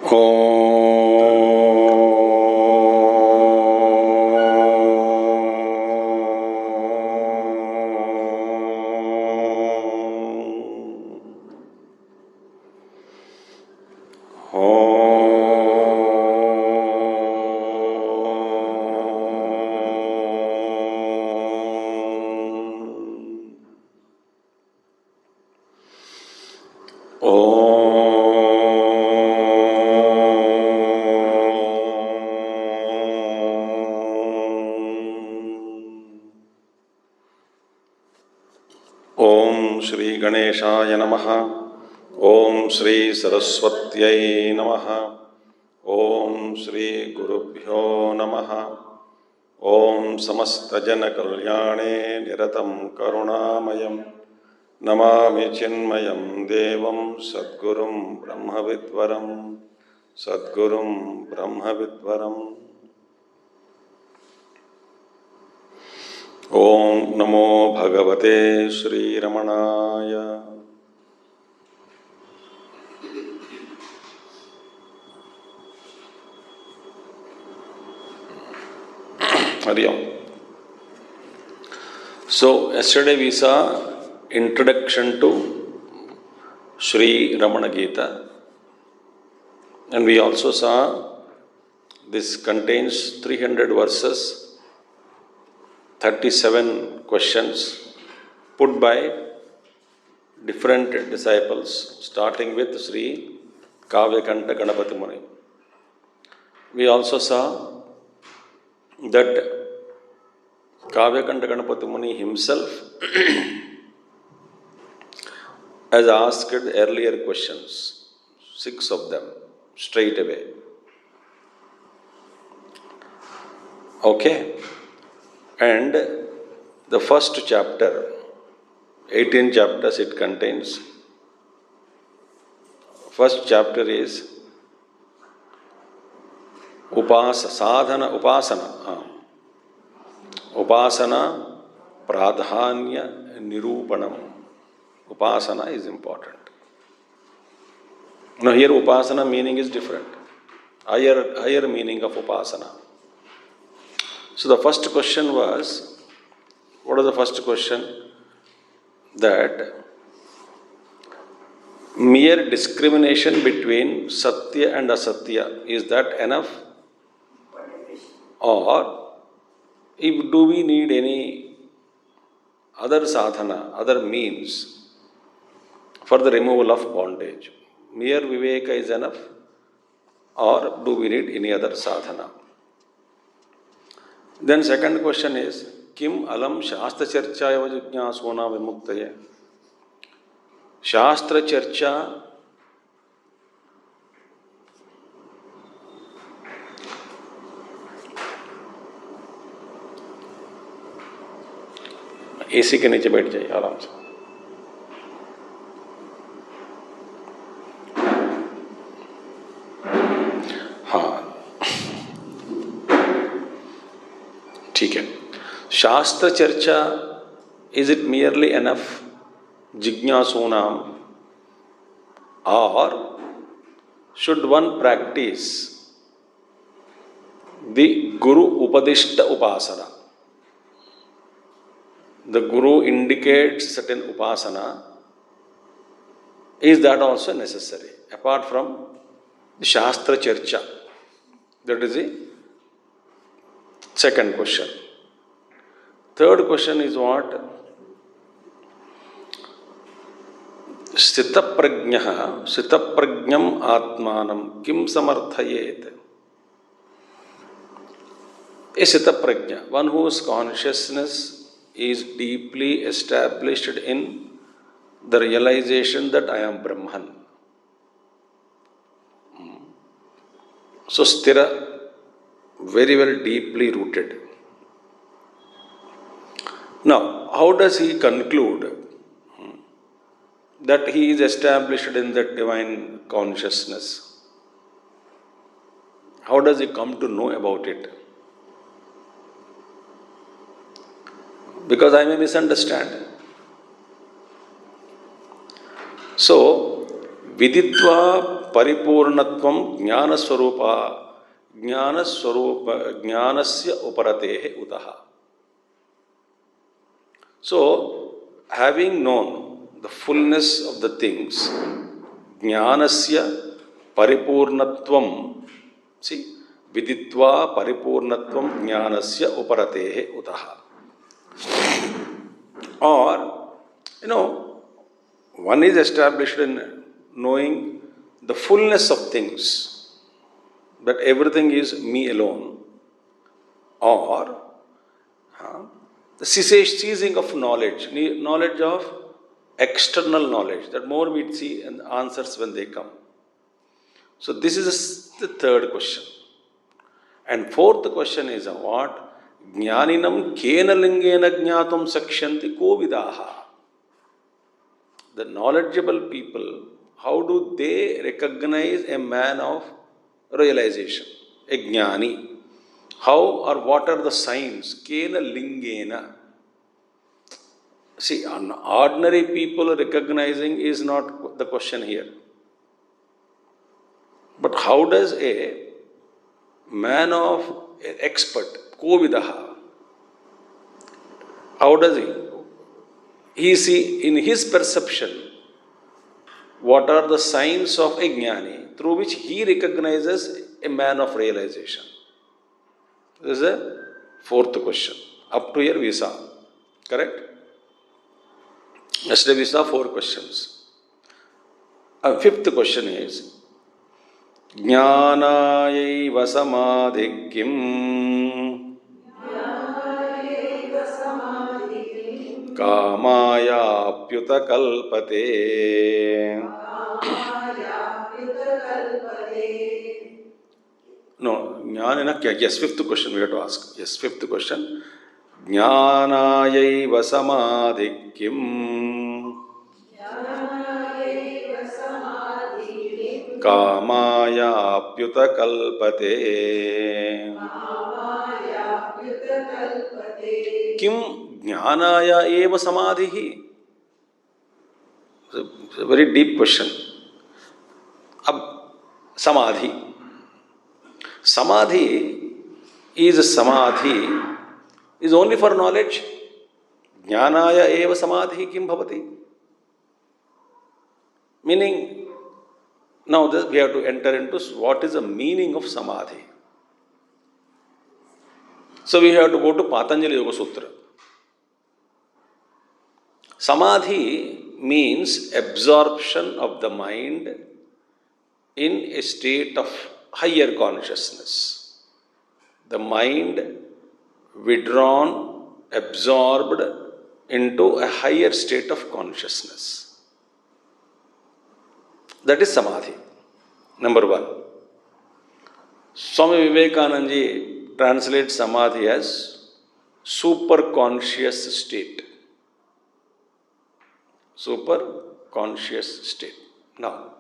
ओम श्री गणेशाय नमः। ओम श्री सरस्वत्यै नमः। ओम श्री गुरुभ्यो नमः। ओम समस्त जन कल्याणे निरतं करुणामयं नमामि चिन्मयं देवं सद्गुरुं ब्रह्मविद्वरं सद्गुरुं ब्रह्मविद्वरम्। ओम नमो भगवते श्रीरमणाय। हरि ओम। So yesterday we saw introduction to Sri Ramana Gita, and we also saw this contains 300 verses, 37 questions put by different disciples, starting with Sri Kavyakanta Ganapati Muni. We also saw that Kavyakanta Ganapati Muni himself has asked earlier questions, 6 of them, straight away. Okay? And the first chapter, 18 chapters it contains. First chapter is Upasana Pradhanya Nirupanam. Upasana is important. Now here Upasana meaning is different. Higher meaning of Upasana. So the first question was, what was the first question? That mere discrimination between Satya and Asatya, is that enough? Or do we need any other sadhana, other means for the removal of bondage? Mere Viveka is enough, or do we need any other sadhana? Then second question is, Kim alam shastra charchaya vajñāsona vimuktaye? Shastra charcha AC के नीचे बैठ जाइए आराम से। हाँ ठीक है। शास्त्र चर्चा, is it merely enough? Jignasunam, or should one practice the Guru Upadishta Upasana? The Guru indicates certain Upasana. Is that also necessary apart from the Shastra Charcha? That is the second question. Third question is what? Sthitaprajñah sthitaprajñam atmanam kim samarthayet? A sthitaprajña, one whose consciousness is deeply established in the realization that I am Brahman. So sthira, very well deeply rooted. Now, how does he conclude that he is established in that divine consciousness? How does he come to know about it? Because I may misunderstand. So, viditva परिपूर्णत्वं ज्ञानस्य उपरतेः उतः. So, having known the fullness of the things, jnanasya paripurnatvam, see, viditva paripurnatvam jnanasya uparatehe utaha. Or, one is established in knowing the fullness of things, that everything is me alone, or the ceasing of knowledge of external knowledge, that more we see and answers when they come. So this is the third question. And fourth question is what? Jnaninam kena lingena jnatum sakshyanti kovidaha. The knowledgeable people, how do they recognize a man of realization, a jnani? How or what are the signs? Kena lingena. See, ordinary people recognizing is not the question here. But how does a man of expert, kovidaha, how does he see in his perception what are the signs of a jnani through which he recognizes a man of realization? This is the fourth question. Up to here we saw. Correct? Yesterday we saw 4 questions. Fifth question is Jnanayaiva samadhikim Kamaya kalpate. No, jnanena kya? Yes, fifth question we have to ask. Yes, fifth question. Jnanayaiva samadhikim Kamaya kalpate. Kim jnanaya eva samadhihi? It's a very deep question. Ab samadhi. Samadhi is only for knowledge. Jnanaya eva samadhi kim bhavati? Meaning, now we have to enter into what is the meaning of samadhi. So we have to go to Patanjali Yoga Sutra. Samadhi means absorption of the mind in a state of higher consciousness. The mind withdrawn, absorbed into a higher state of consciousness. That is samadhi. Number 1. Swami Vivekananda ji translates samadhi as super conscious state. Super conscious state. Now,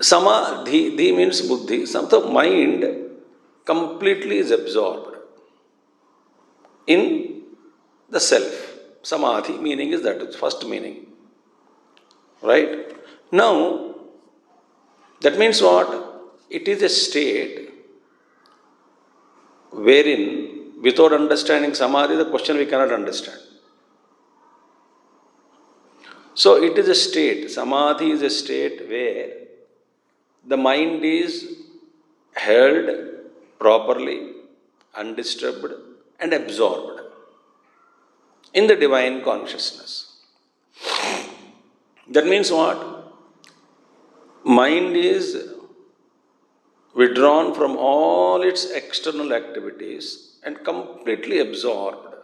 samadhi means buddhi. The mind completely is absorbed in the self. Samadhi meaning is that, first meaning. Right? Now, that means what? It is a state wherein, without understanding samadhi, the question we cannot understand. So, it is a state, samadhi is a state where the mind is held properly, undisturbed and absorbed in the divine consciousness. That means what? Mind is withdrawn from all its external activities and completely absorbed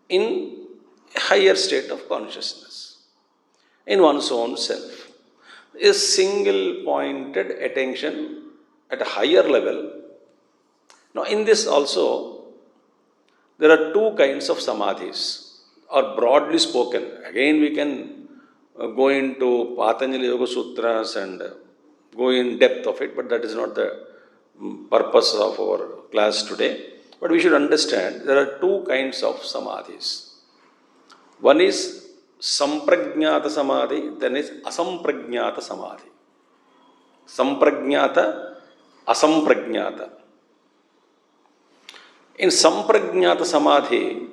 in a higher state of consciousness, in one's own self. A single pointed attention at a higher level. Now, in this also, there are 2 kinds of samadhis, or broadly spoken. Again, we can go into Patanjali Yoga Sutras and go in depth of it, but that is not the purpose of our class today. But we should understand there are 2 kinds of samadhis. One is sampragnata samadhi, then is asampragnata samadhi. Sampragnata, asampragnata. In sampragnata samadhi,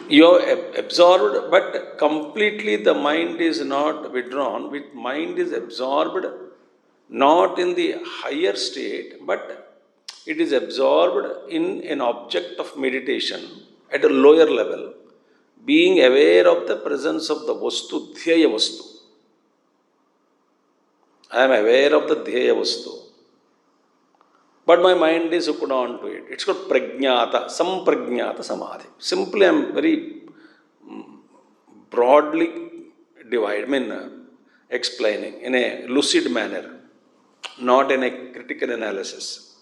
you are absorbed, but completely the mind is not withdrawn. With mind is absorbed, not in the higher state, but it is absorbed in an object of meditation at a lower level, being aware of the presence of the vastu, dhyaya vastu. I am aware of the dhyaya vastu, but my mind is hooked on to it. It's called prajnata, samprajnata samadhi. Simply, I am very broadly explaining in a lucid manner, not in a critical analysis.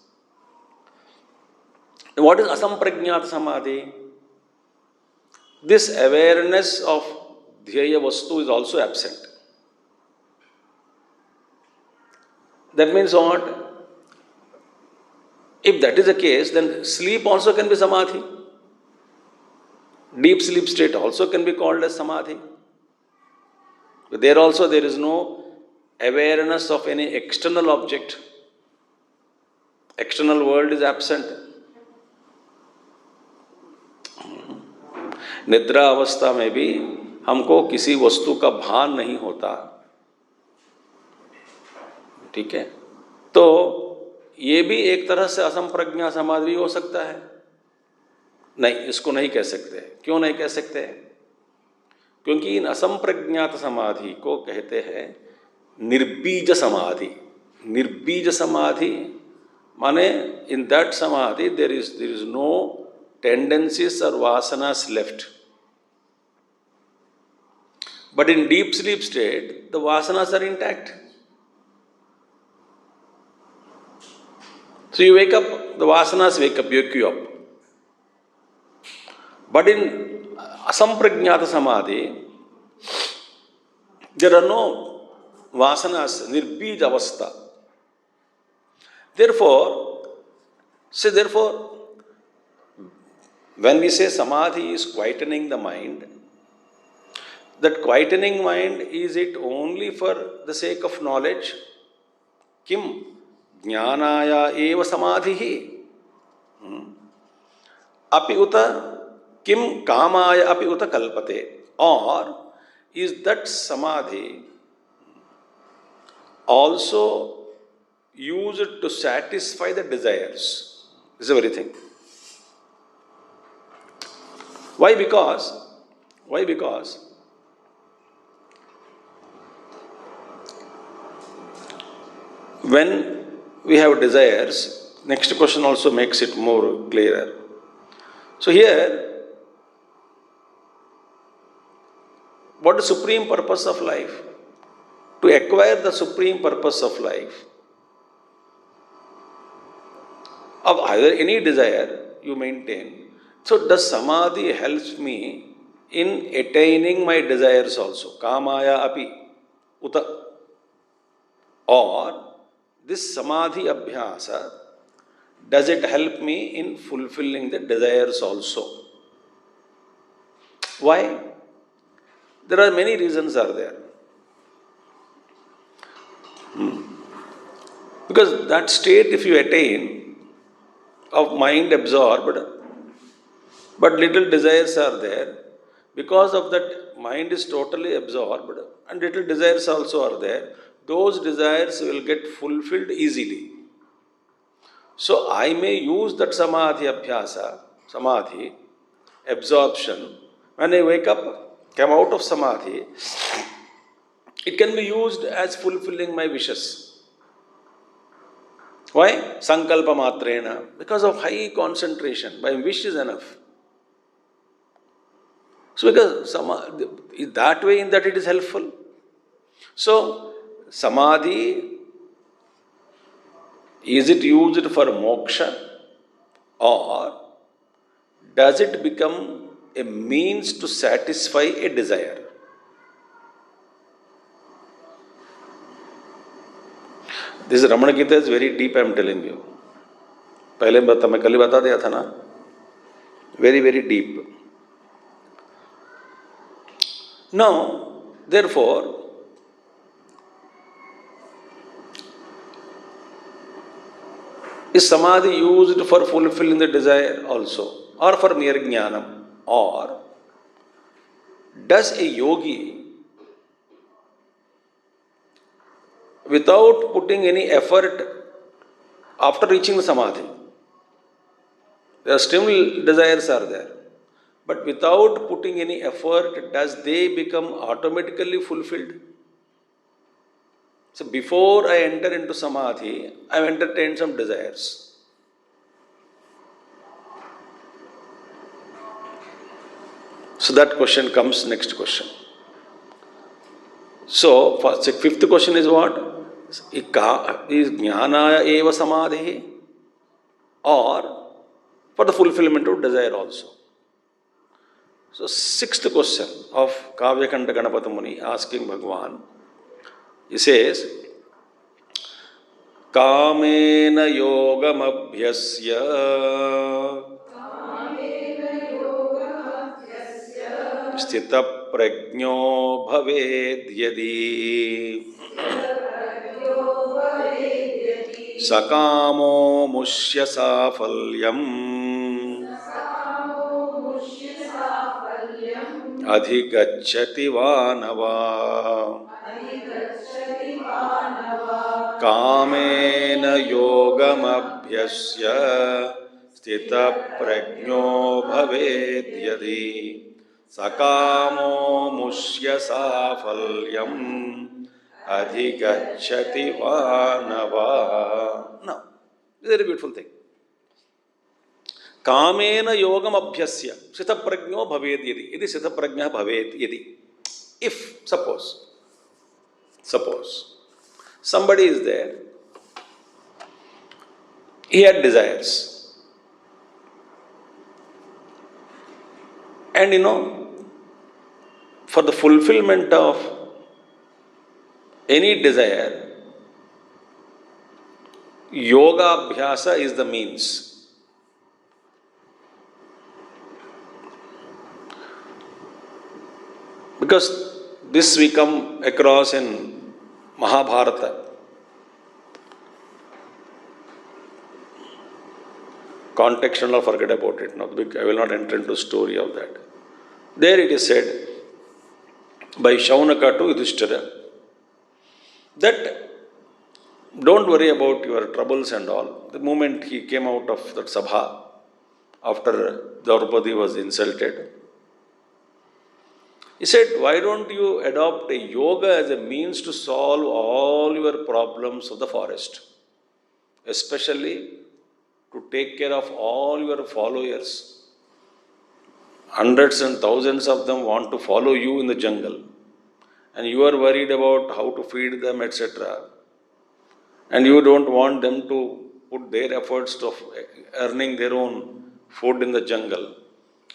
What is asamprajnata samadhi? This awareness of dhyaya vastu is also absent. That means what? If that is the case, then sleep also can be samadhi. Deep sleep state also can be called as samadhi. But there also there is no awareness of any external object. External world is absent. निद्रा अवस्था में भी हमको किसी वस्तु का भान नहीं होता, ठीक है? तो ये भी एक तरह से असंप्रज्ञा समाधि हो सकता है। नहीं, इसको नहीं कह सकते। क्यों नहीं कह सकते? क्योंकि इन असंप्रज्ञात समाधि को कहते हैं निर्बीज समाधि। निर्बीज समाधि माने इन दैट समाधि देर इज नो टेंडेंसीज और vasanas left, but in deep sleep state the vasanas are intact. So you wake up, the vasanas wake up, wake you up. But in asamprajnata samadhi, there are no vasanas, nirbij avastha. Therefore, when we say samadhi is quietening the mind, that quietening mind, is it only for the sake of knowledge? Kim? ज्ञानाया एव समाधिः अपि उत किम कामाय अपि उत कल्पते, or is that samadhi also used to satisfy the desires? This is the very thing. Why? Because when we have desires, next question also makes it more clearer. So here, what is the supreme purpose of life? To acquire the supreme purpose of life, of either any desire you maintain. So does samadhi helps me in attaining my desires also? Kamaya api uta. Or this samadhi abhyasa, does it help me in fulfilling the desires also? Why? There are many reasons are there. Because that state, if you attain, of mind absorbed, but little desires are there, because of that mind is totally absorbed and little desires also are there, those desires will get fulfilled easily. So I may use that samadhi abhyasa, samadhi, absorption. When I wake up, come out of samadhi, it can be used as fulfilling my wishes. Why? Sankalpa matrena. Because of high concentration, my wish is enough. So because that way in that it is helpful. So samadhi, is it used for moksha or does it become a means to satisfy a desire? This Ramana Gita is very deep, I am telling you. पहले मैं कल ही बता दिया था ना, very very deep. Now, therefore, is samadhi used for fulfilling the desire also, or for mere jnanam? Or does a yogi, without putting any effort after reaching the samadhi, there are still desires are there, but without putting any effort, does they become automatically fulfilled? So before I enter into samadhi, I have entertained some desires. So that question comes next question. So fifth question is what? Is jnana eva samadhi, or for the fulfillment of desire also? So sixth question of Kavyakanda Ganapata Muni asking Bhagwan, he says, Kamena yogam abhyasya स्थित प्रज्ञो भवेद् यदि सकामो मुष्य साफल्यम् अधिगच्छति वा न वा कामेन योगमभ्यस्य स्थित प्रज्ञो भवेद् यदि सकामो मुष्य साफल्यम् अधिगच्छति वा न वा. Now, very beautiful thing. कामेन योगम अभ्यस्य स्थित प्रज्ञो भवेद् यदि, यदि स्थित प्रज्ञः भवेत् यदि. If, suppose somebody is there, he had desires, and for the fulfillment of any desire, yoga abhyasa is the means. Because this we come across in Mahabharata. Context and all, forget about it. I will not enter into the story of that. There it is said by Shaunaka to Yudhishthira that don't worry about your troubles and all. The moment he came out of that sabha, after Draupadi was insulted, he said, why don't you adopt a yoga as a means to solve all your problems of the forest, especially to take care of all your followers. Hundreds and thousands of them want to follow you in the jungle, and you are worried about how to feed them, etc. And you don't want them to put their efforts of earning their own food in the jungle.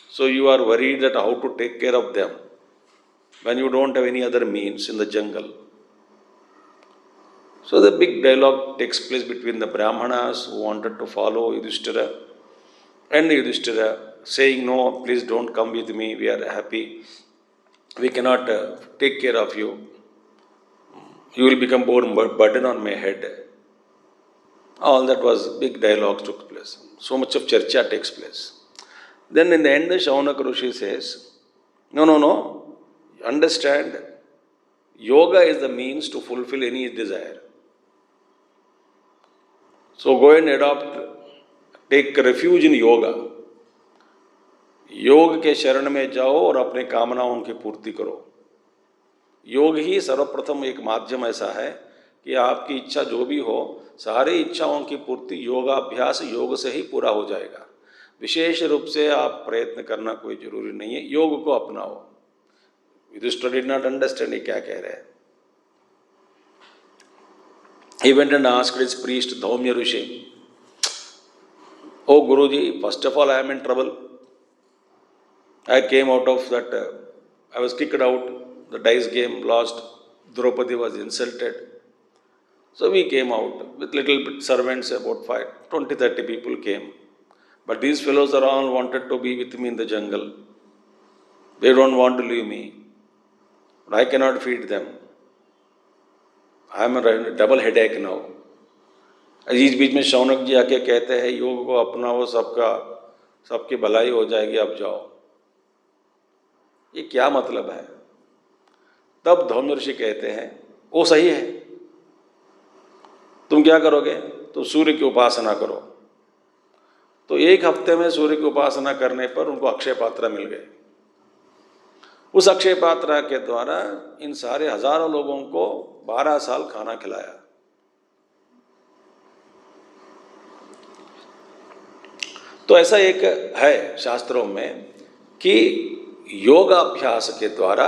So you are worried that how to take care of them when you don't have any other means in the jungle. So the big dialogue takes place between the Brahmanas who wanted to follow Yudhishthira and Yudhishthira saying, no, please don't come with me, we are happy. We cannot take care of you. You will become burden on my head. All that was big dialogue took place. So much of charcha takes place. Then in the end, Shaunaka Rishi says, no. Understand, yoga is the means to fulfill any desire. So go and take refuge in yoga. योग के शरण में जाओ और अपने कामनाओं की पूर्ति करो. योग ही सर्वप्रथम एक माध्यम ऐसा है कि आपकी इच्छा जो भी हो, सारी इच्छाओं की पूर्ति योगाभ्यास योग से ही पूरा हो जाएगा. विशेष रूप से आप प्रयत्न करना कोई जरूरी नहीं है, योग को अपनाओ. Yudhishthira did not understand he क्या कह रहे हैं. He went and asked his priest Dhaumya Rishi, oh Guruji, first of all I am in trouble. I came out of that, I was kicked out, the dice game lost, Draupadi was insulted. So we came out with little bit servants, about 20-30 people came. But these fellows around wanted to be with me in the jungle. They don't want to leave me. I cannot feed them. I am a double headache now. इस बीच में शौनक जी आके कहते हैं योग को अपनाओ, सबकी भलाई हो जाएगी, अब जाओ। ये क्या मतलब है? तब धौम्य ऋषि कहते हैं वो सही है, तुम क्या करोगे? तो सूर्य की उपासना करो। तो एक हफ्ते में सूर्य की उपासना करने पर उनको अक्षय पात्र मिल गए। उस अक्षय पात्र के द्वारा इन सारे हजारों लोगों को 12 साल खाना खिलाया। तो ऐसा एक है शास्त्रों में कि योगाभ्यास के द्वारा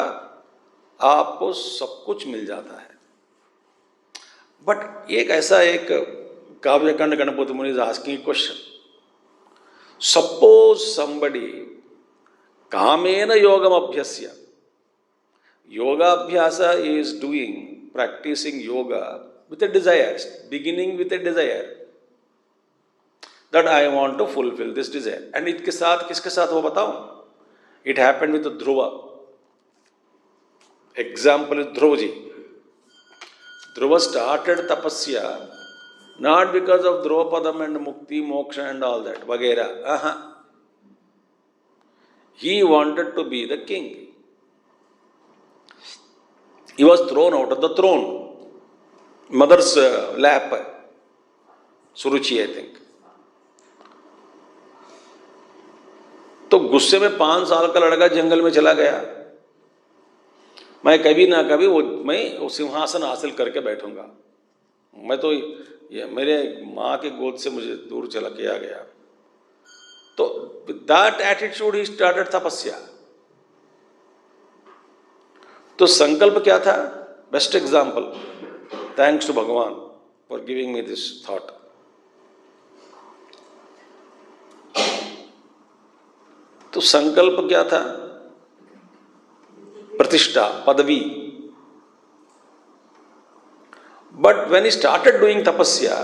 आपको सब कुछ मिल जाता है। बट एक ऐसा एक Kavyakhanda Ganapati Muni is asking question, suppose somebody कामेन योगम अभ्यस्य, योगाभ्यास is doing, practicing yoga with a desire, beginning with a desire that I want to fulfill this desire, and इसके साथ किसके साथ वो बताऊं? It happened with Dhruva. Example is Dhruva ji. Dhruva started tapasya not because of Dhruvapadam and Mukti, Moksha and all that, वगैरह. He wanted to be the king. He was thrown out of the throne, mother's lap, Suruchi, I think. तो गुस्से में 5 साल का लड़का जंगल में चला गया, मैं कभी ना कभी मैं सिंहासन हासिल करके बैठूंगा, मैं तो मेरे माँ के गोद से मुझे दूर चला किया गया। तो दैट एटीट्यूड ही स्टार्टेड तपस्या। तो संकल्प क्या था? बेस्ट एग्जाम्पल, थैंक्स टू भगवान for giving me this thought. तो संकल्प क्या था? प्रतिष्ठा, पदवी। But when he started doing तपस्या,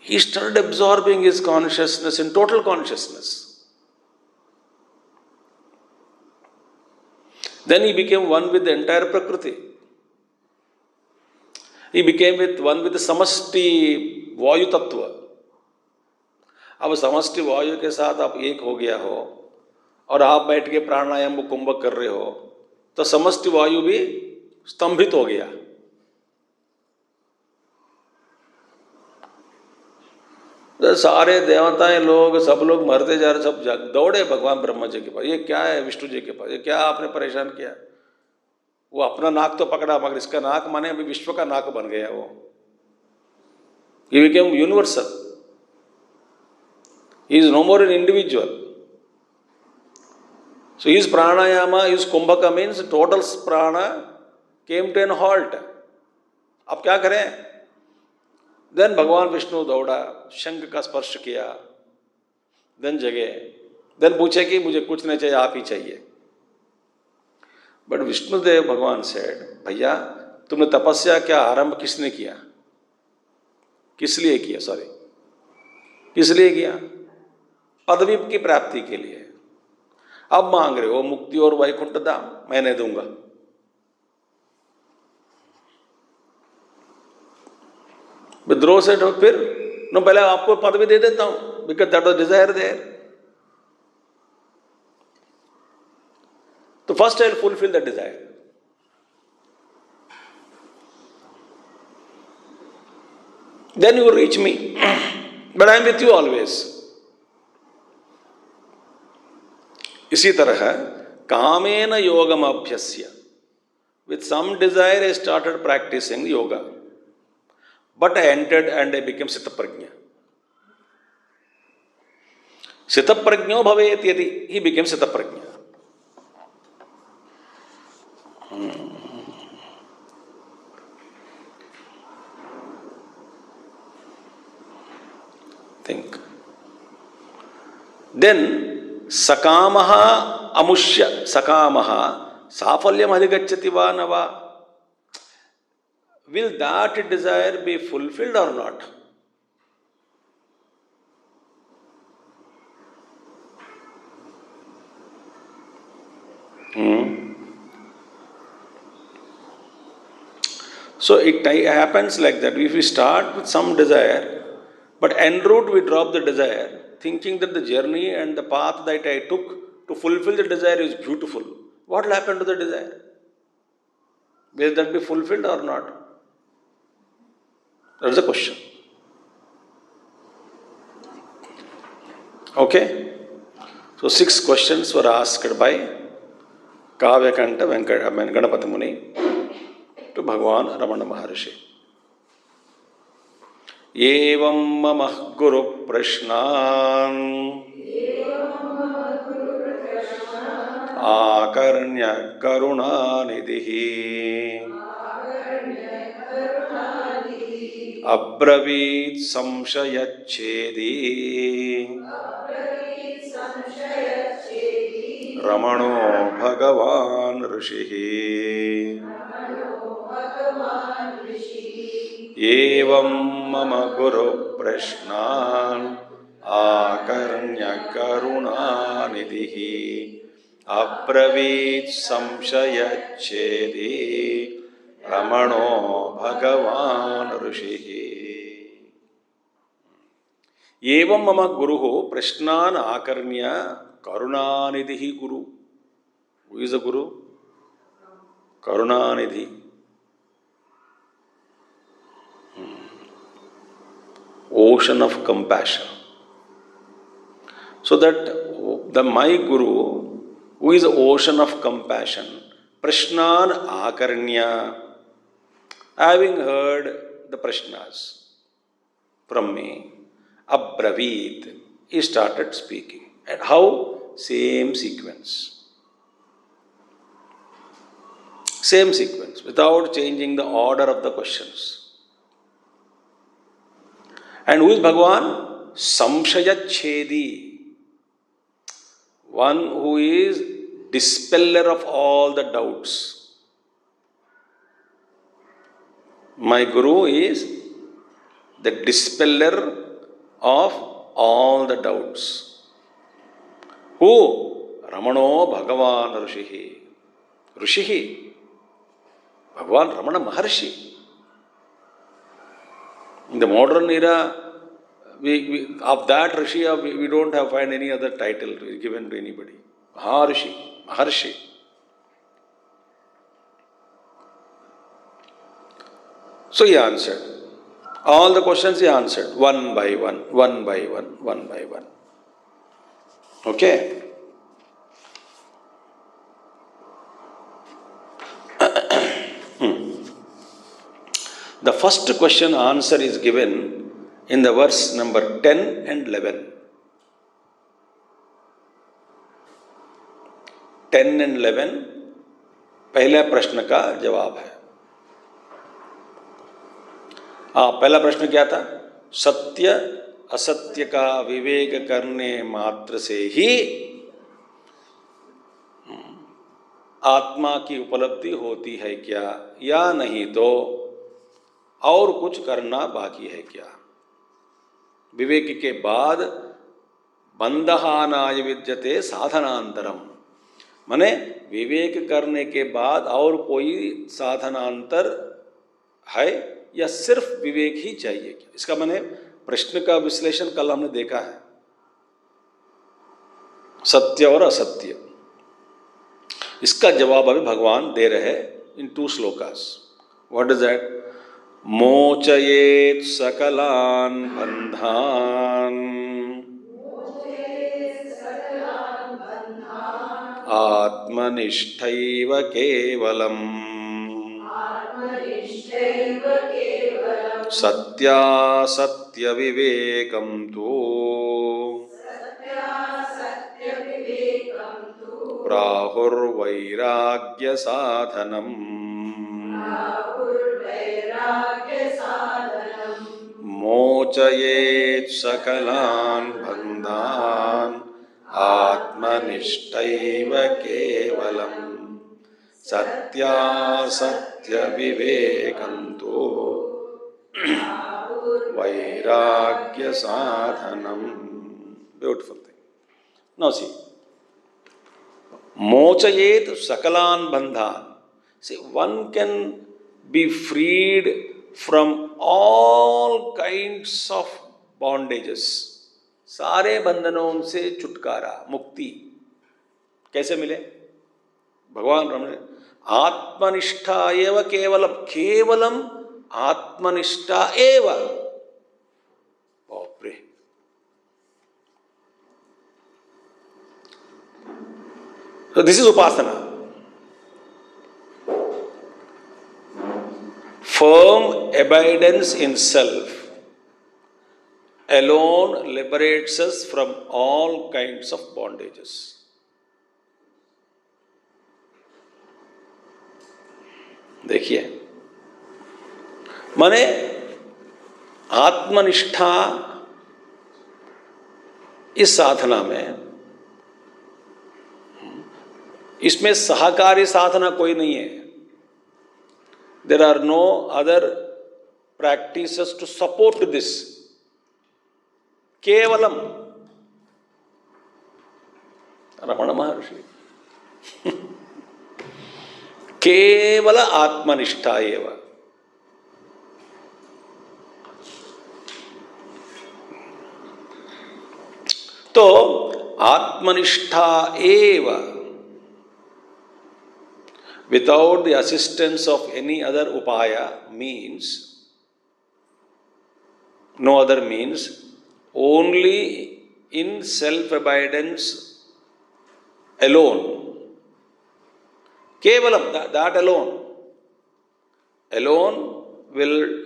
he started absorbing his consciousness in total consciousness. Then he became one with the entire Prakriti. He became one with the Samasti Vayu Tattva. अब समष्टि वायु के साथ आप एक हो गया हो और आप बैठ के प्राणायाम को कुंभक कर रहे हो, तो समष्टि वायु भी स्तंभित हो गया। तो सारे देवताएं लोग सब लोग मरते जा रहे, सब दौड़े भगवान ब्रह्मा जी के पास, ये क्या है? विष्णु जी के पास, ये क्या आपने परेशान किया? वो अपना नाक तो पकड़ा, मगर इसका नाक माने अभी विश्व का नाक बन गया वो। He became universal. He is no more an individual. So his pranayama, his kumbhaka means total prana came to an halt. अब क्या करें? देन भगवान विष्णु दौड़ा, शंख का स्पर्श किया, देन जगे, देन पूछे कि मुझे कुछ नहीं चाहिए, आप ही चाहिए। बट विष्णुदेव भगवान सेड, भैया तुमने तपस्या क्या आरंभ किसने किया? किस लिए किया? सॉरी, किस लिए किया? पदवी की प्राप्ति के लिए। अब मांग रहे हो मुक्ति और वैकुंठ धाम, मैंने दूंगा। विद्रोह से फिर न, पहले आपको पदवी दे देता हूं, because that was desire there. तो first I will fulfil the desire. Then you will reach me, but I am with you always. इसी तरह कामेन योगम अभ्यस्य, with some desire I started practicing yoga, but I entered and I became Sitaprajna. Sitaprajno bhavet yadi, he became Sitaprajna. Think. Then Sakamaha amushya, Sakamaha safalyam adhigacchati va na va. Will that desire be fulfilled or not? So it happens like that. If we start with some desire, but en route we drop the desire, thinking that the journey and the path that I took to fulfill the desire is beautiful. What will happen to the desire? Will that be fulfilled or not? That's the question. Okay? So 6 questions were asked by Kavyakanta Ganapati Muni to Bhagavan Ramana Maharshi. एवं मम गुरु प्रश्नान् आकर्ण्य करुणानिधिः अब्रवीत् संशयच्छेदी रमणो भगवान् ऋषिः एवं मम गुरु प्रश्नान् आकर्ण्य करुणानिधिः अब्रवीत् संशयच्छेदी रमणो भगवान् ऋषिः. एवं मम गुरुः प्रश्नान् आकर्ण्य करुणानिधिः गुरु. Who is the Guru? Karunanidhi. Ocean of compassion. So that my Guru, who is the ocean of compassion, Prashnan Akarnya, having heard the Prashnas from me, Abravit, he started speaking. And how? Same sequence. Same sequence, without changing the order of the questions. And who is Bhagavan? Samshayachedi. One who is dispeller of all the doubts. My Guru is the dispeller of all the doubts. Who? Ramano Bhagavan Rishihi. Rishihi. Bhagavan Ramana Maharshi. In the modern era, of that Rishi, we don't have find any other title given to anybody. Maharshi. So he answered. All the questions he answered, one by one. Okay? The first question answer is given in the verse number 10 and 11. 10 and 11 पहले प्रश्न का जवाब है. पहला प्रश्न क्या था? सत्य असत्य का विवेक करने मात्र से ही आत्मा की उपलब्धि होती है क्या, या नहीं तो और कुछ करना बाकी है क्या? विवेक के बाद बंधहानाय विद्यते साधनांतरम, माने विवेक करने के बाद और कोई साधनांतर है या सिर्फ विवेक ही चाहिए क्या? इसका माने प्रश्न का विश्लेषण कल हमने देखा है, सत्य और असत्य. इसका जवाब अभी भगवान दे रहे in 2 shlokas. What is that? मोचयेत् सकलान् बन्धान् आत्मनिष्ठैव केवलम् सत्यासत्यविवेकं तु प्राहुर्वैराग्यसाधनम्. मोचयेत् सकलान् बन्धान् आत्मनिष्ठैव केवलम् सत्यासत्यविवेकं तु वैराग्यसाधनम्. Beautiful thing. Now see. Mochayet sakalan bandhan. See, one can be freed from all kinds of bondages. सारे बंधनों से छुटकारा, मुक्ति कैसे मिले? भगवान राम ने आत्मनिष्ठा एव केवलम, केवलम आत्मनिष्ठा एव। बाप रे! So this is upasana. Firm abidance in self alone liberates us from all kinds of bondages. देखिए, माने आत्मनिष्ठा इस साधना में, इसमें सहकारी साधना कोई नहीं है. There are no other practices to support this. केवलम रमण महर्षि केवल आत्मनिष्ठा एव. तो आत्मनिष्ठा एव, without the assistance of any other upaya, means no other means, only in self-abidance alone. Kevalam, that alone will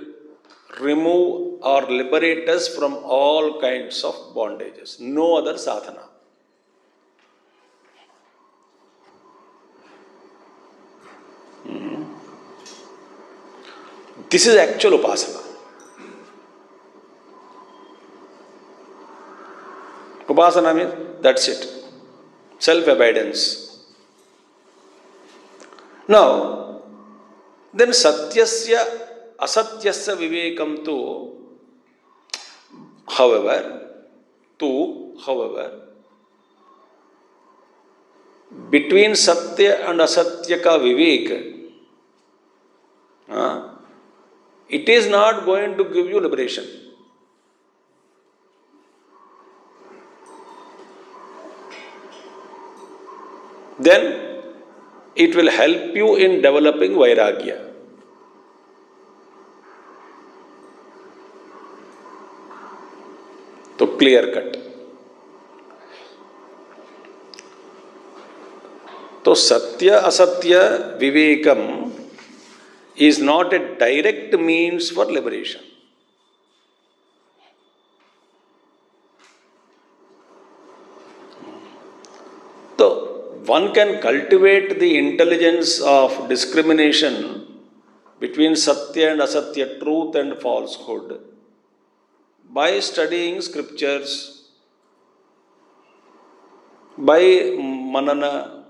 remove or liberate us from all kinds of bondages. No other sadhana. This is actual upasana. Upasana means that's it. Self-abidance. Now, then satyasya asatyasya vivekam tu, however, between satya and asatya ka vivek, it is not going to give you liberation. Then it will help you in developing vairagya. तो clear cut. तो सत्य असत्य Vivegam is not a direct means for liberation. So, one can cultivate the intelligence of discrimination between satya and asatya, truth and falsehood, by studying scriptures, by manana.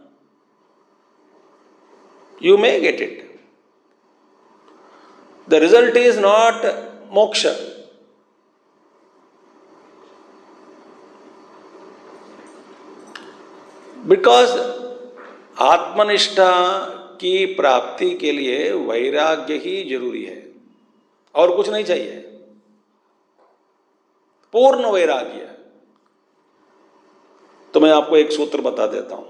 You may get it. The result is not moksha. Because आत्मनिष्ठा की प्राप्ति के लिए वैराग्य ही जरूरी है, और कुछ नहीं चाहिए. पूर्ण वैराग्य. तो मैं आपको एक सूत्र बता देता हूं.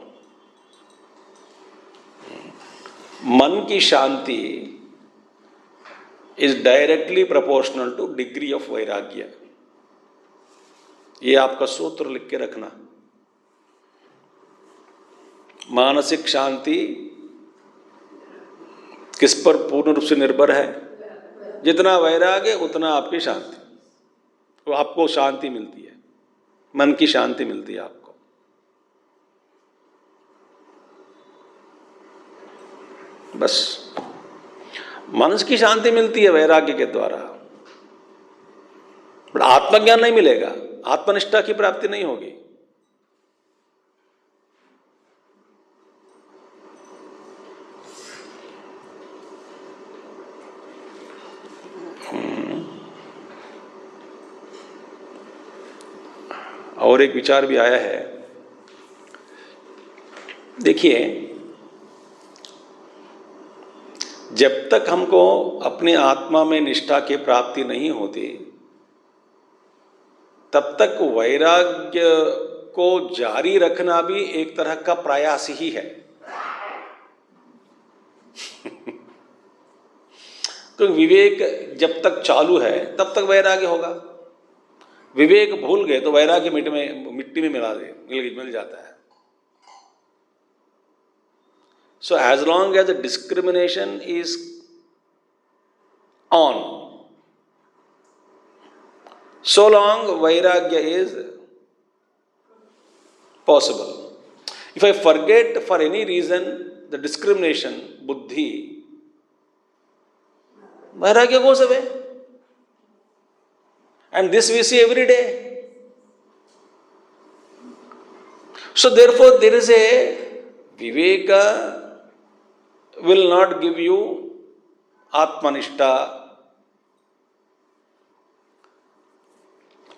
मन की शांति is directly proportional to degree of वैराग्य. ये आपका सूत्र लिख के रखना. मानसिक शांति किस पर पूर्ण रूप से निर्भर है? जितना वैराग्य उतना आपकी शांति. तो आपको शांति मिलती है, मन की शांति मिलती है आपको. बस मन की शांति मिलती है वैराग्य के द्वारा, बट आत्मज्ञान नहीं मिलेगा, आत्मनिष्ठा की प्राप्ति नहीं होगी. और एक विचार भी आया है. देखिए, जब तक हमको अपनी आत्मा में निष्ठा की प्राप्ति नहीं होती, तब तक वैराग्य को जारी रखना भी एक तरह का प्रयास ही है। तो विवेक जब तक चालू है तब तक वैराग्य होगा। विवेक भूल गए तो वैराग्य मिट्टी में मिल जाता है। So as long as the discrimination is on, so long vairagya is possible. If I forget for any reason the discrimination, buddhi, vairagya goes away. And this we see every day. So therefore there is a viveka will not give you आत्मनिष्ठा।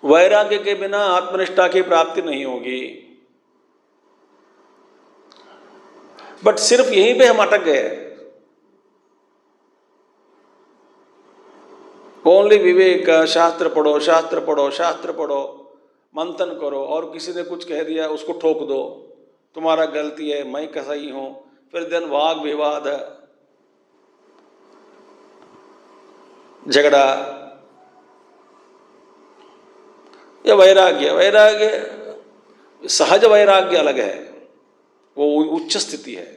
वैराग्य के बिना आत्मनिष्ठा की प्राप्ति नहीं होगी। But सिर्फ यहीं पे हम अटक गए। ओनली विवेक, शास्त्र पढ़ो, शास्त्र पढ़ो, शास्त्र पढ़ो, मंथन करो, और किसी ने कुछ कह दिया उसको ठोक दो, तुम्हारा गलती है, मैं कैसा ही हूं, फिर दिन वाद विवाद, झगड़ा। या वैराग्य सहज वैराग्य अलग है, वो उच्च स्थिति है।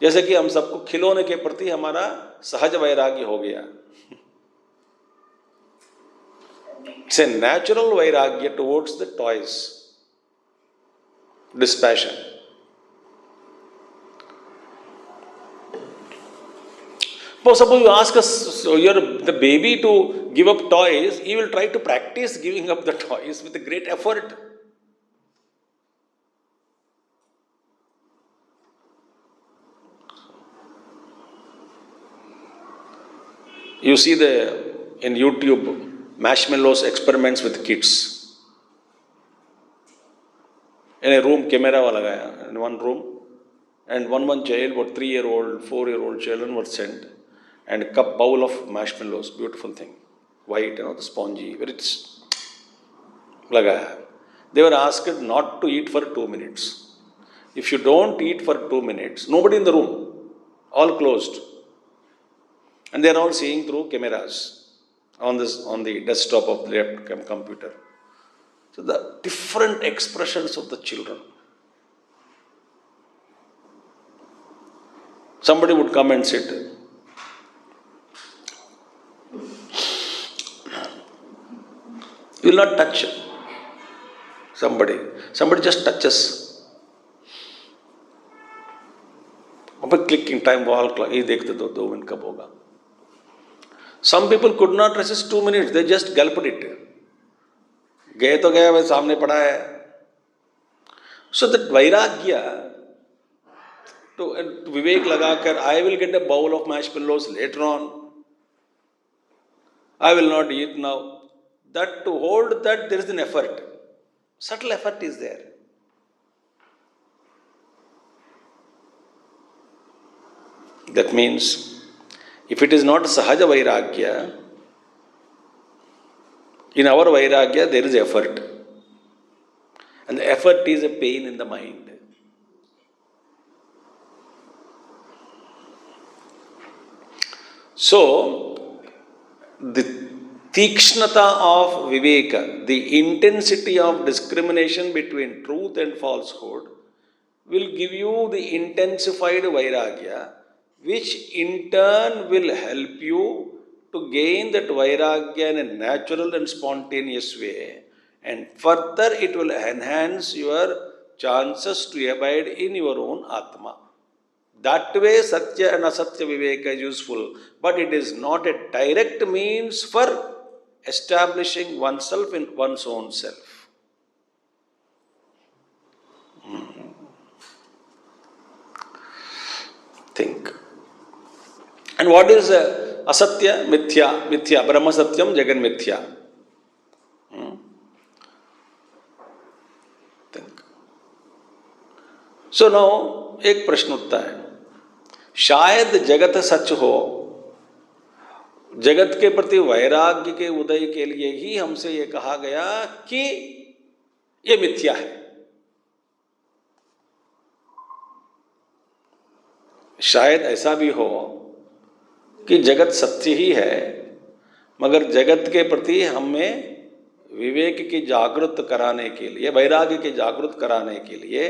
जैसे कि हम सबको खिलौने के प्रति हमारा सहज वैराग्य हो गया। इट्स ए नेचुरल वैराग्य towards the toys, dispassion. But suppose you ask the baby to give up toys, he will try to practice giving up the toys with a great effort. You see in YouTube marshmallows experiments with kids. In a room, camera was लगाया in one room, and one child, about 3-year-old, 4-year-old children were sent, and a bowl of marshmallows, beautiful thing, white, the spongy, very लगाया. They were asked not to eat for 2 minutes. If you don't eat for 2 minutes, nobody in the room, all closed, and they are all seeing through cameras on the desktop of the computer. So the different expressions of the children. Somebody would come and sit. You will not touch somebody. Somebody just touches. Clicking time, wall clock. ये देखते 2 minute कब होगा. Some people could not resist 2 minutes. They just gulped it. गए तो गए, वह सामने पड़ा है. So that vairagya, to विवेक लगाकर, I will get a bowl of marshmallows later on. I will not eat now. That to hold that there is an effort. Subtle effort is there. That means, if it is not sahaja vairagya, in our vairagya there is effort. And the effort is a pain in the mind. So, the tikshnata of viveka, the intensity of discrimination between truth and falsehood, will give you the intensified vairagya, which in turn will help you to gain that vairagya in a natural and spontaneous way, and further it will enhance your chances to abide in your own Atma. That way Satya and Asatya Viveka is useful, but it is not a direct means for establishing oneself in one's own self. Think. And what is asatya? Mithya. Brahma satyam, Jagan mithya. Think. So now, एक प्रश्न उठता है, शायद जगत सच हो, जगत के प्रति वैराग्य के उदय के लिए ही हमसे ये कहा गया कि ये मिथ्या है। शायद ऐसा भी हो कि जगत सत्य ही है, मगर जगत के प्रति हमें विवेक की जागृत कराने के लिए, वैराग्य की जागृत कराने के लिए,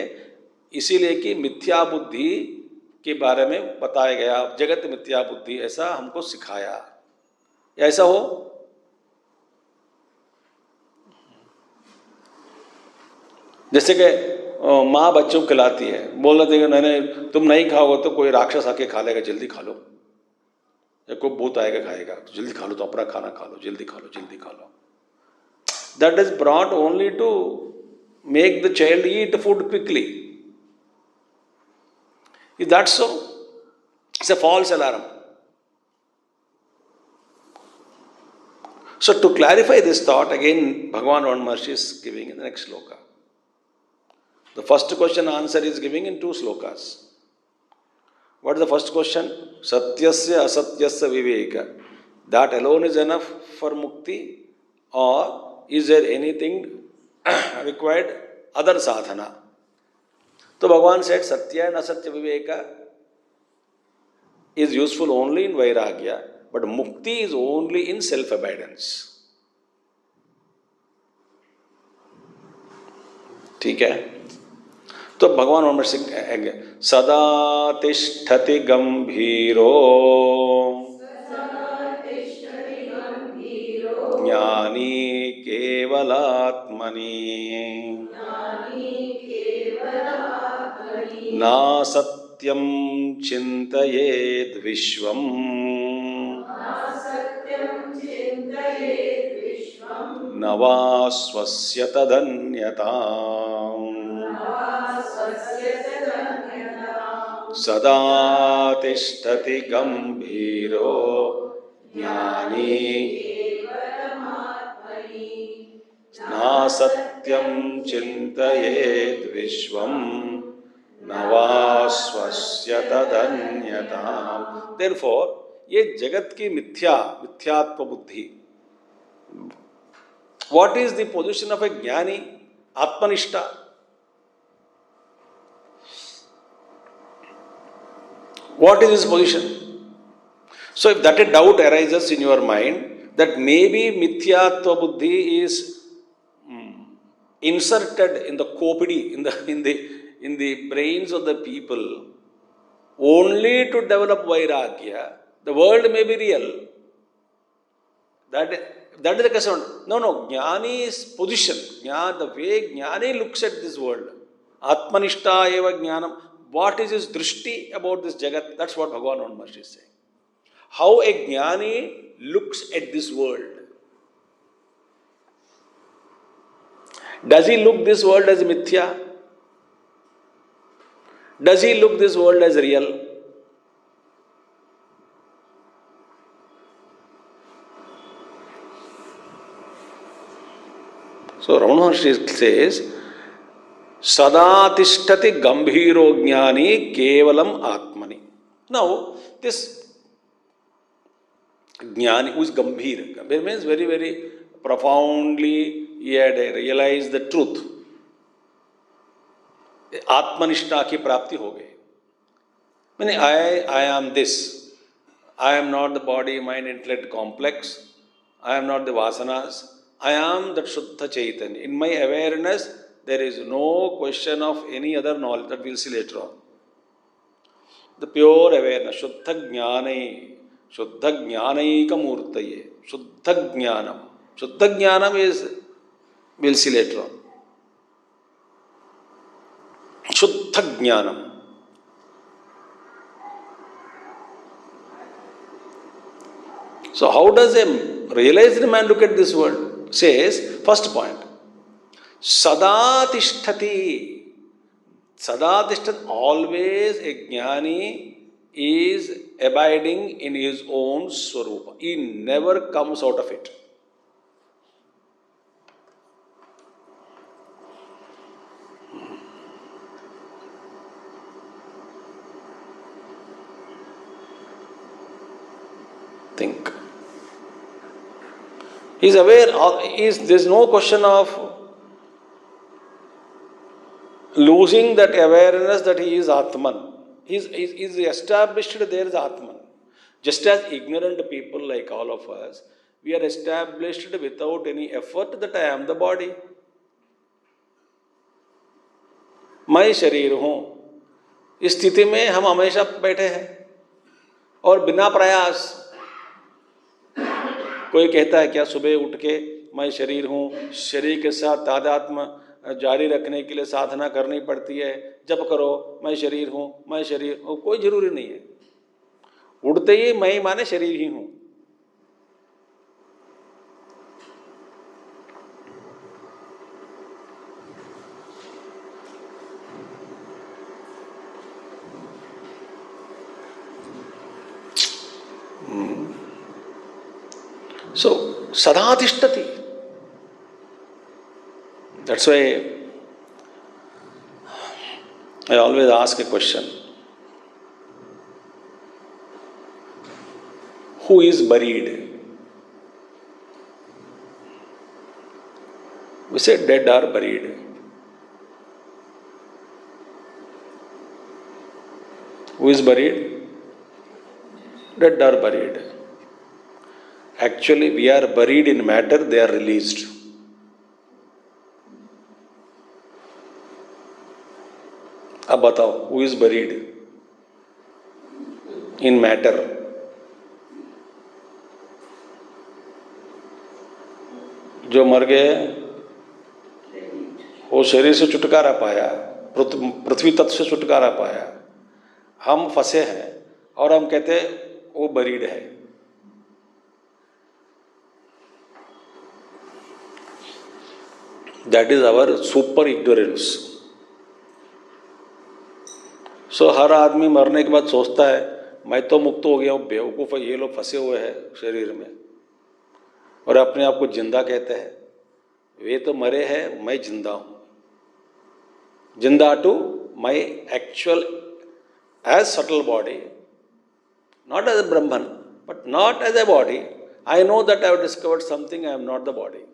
इसीलिए कि मिथ्या बुद्धि के बारे में बताया गया, जगत मिथ्या बुद्धि ऐसा हमको सिखाया। ऐसा हो, जैसे कि माँ बच्चों को खिलाती है, बोल रहे थे कि नहीं तुम नहीं खाओगे तो कोई राक्षस आके खा लेगा, जल्दी खा लो, या कोई भूत आएगा खाएगा, तो जल्दी खा लो, तो अपना खाना खा लो, जल्दी खा लो, जल्दी खा लो। That is brought only to make the child eat food quickly. Is that so? It's a false alarm. So to clarify this thought, again Bhagavan Van Maharshi is giving in the next sloka. The first question answer is giving in 2 slokas. What is the first question? Satyasya asatyasya viveka. That alone is enough for mukti, or is there anything required other sadhana? So Bhagavan said Satya and Asatya Viveka is useful only in Vairagya, but Mukti is only in self-abidance. ठीक है? तो भगवान और से सदा तिष्ठति गंभीरो ज्ञानी केवलात्मनि ना सत्यं चिन्तयेद् विश्वम् न वा स्वस्य तदन्यताम् सदा तिष्ठति गंभीरो ज्ञानी ना सत्यं चिन्तयेद् विश्वम् न वा स्वस्य तदन्यताम्। Therefore, ये जगत की मिथ्यात्व बुद्धि, what is the position of a ज्ञानी? आत्मनिष्ठा. What is his position? So if that a doubt arises in your mind that maybe mithyatva buddhi is inserted in the kopidi, in the brains of the people only to develop vairagya, the world may be real. That is the question. No. Jnani's position, the way Jnani looks at this world, Atmanishta eva jnanam, what is his drishti about this jagat? That's what Bhagavan Van Maharshi is saying. How a Jnani looks at this world. Does he look this world as mithya? Does he look this world as real? So Ramana Maharshi says, Sada tishtati gambhiro jnani kevalam atmani. Now, this jnani, who is gambhir? Gambhir means very, very profoundly he had realized the truth. Atmanishta ki prapti ho gayi. Meaning, I am this. I am not the body, mind, intellect complex. I am not the vasanas. I am that Shuddha Chaitanya. In my awareness, there is no question of any other knowledge that we will see later on. The pure awareness, Shuddha Jnanaika Murtaye, Shuddha Jnanam. Shuddha Jnanam is, we will see later on. Shuddha Jnanam. So how does a realized man look at this world? Says, first point, Sada Tishtati. Sada Tishtati, always a Jnani is abiding in his own Swarupa. He never comes out of it. think. He is aware, there is no question of losing that awareness that he is Atman. He is established there is Atman. Just as ignorant people like all of us, we are established without any effort that I am the body. मैं शरीर हूँ, इस स्थिति में हम हमेशा बैठे हैं और बिना प्रयास. कोई कहता है क्या सुबह उठ के मैं शरीर हूँ, शरीर के साथ तादात्म्य जारी रखने के लिए साधना करनी पड़ती है, जप करो मैं शरीर हूँ, मैं शरीर हूँ. कोई जरूरी नहीं है. उठते ही मैं माने शरीर ही हूँ. So, sada tishtati. That's why I always ask a question. Who is buried? We say dead are buried. Who is buried? Dead are buried. Actually, we are buried in matter, they are released. अब बताओ, who is buried in matter? जो मर गए वो शरीर से छुटकारा पाया, पृथ्वी तत्व से छुटकारा पाया. हम फंसे हैं और हम कहते हैं वो बरीड है. That is our super ignorance. So हर आदमी मरने के बाद सोचता है मैं तो मुक्त हो गया हूँ, बेवकूफ़ है ये लोग फंसे हुए हैं शरीर में, और अपने आप को जिंदा कहते हैं. वे तो मरे हैं, मैं जिंदा हूँ. जिंदा to my actual as subtle body, not as a Brahman, but not as a body. I know that I have discovered something, I am not the body.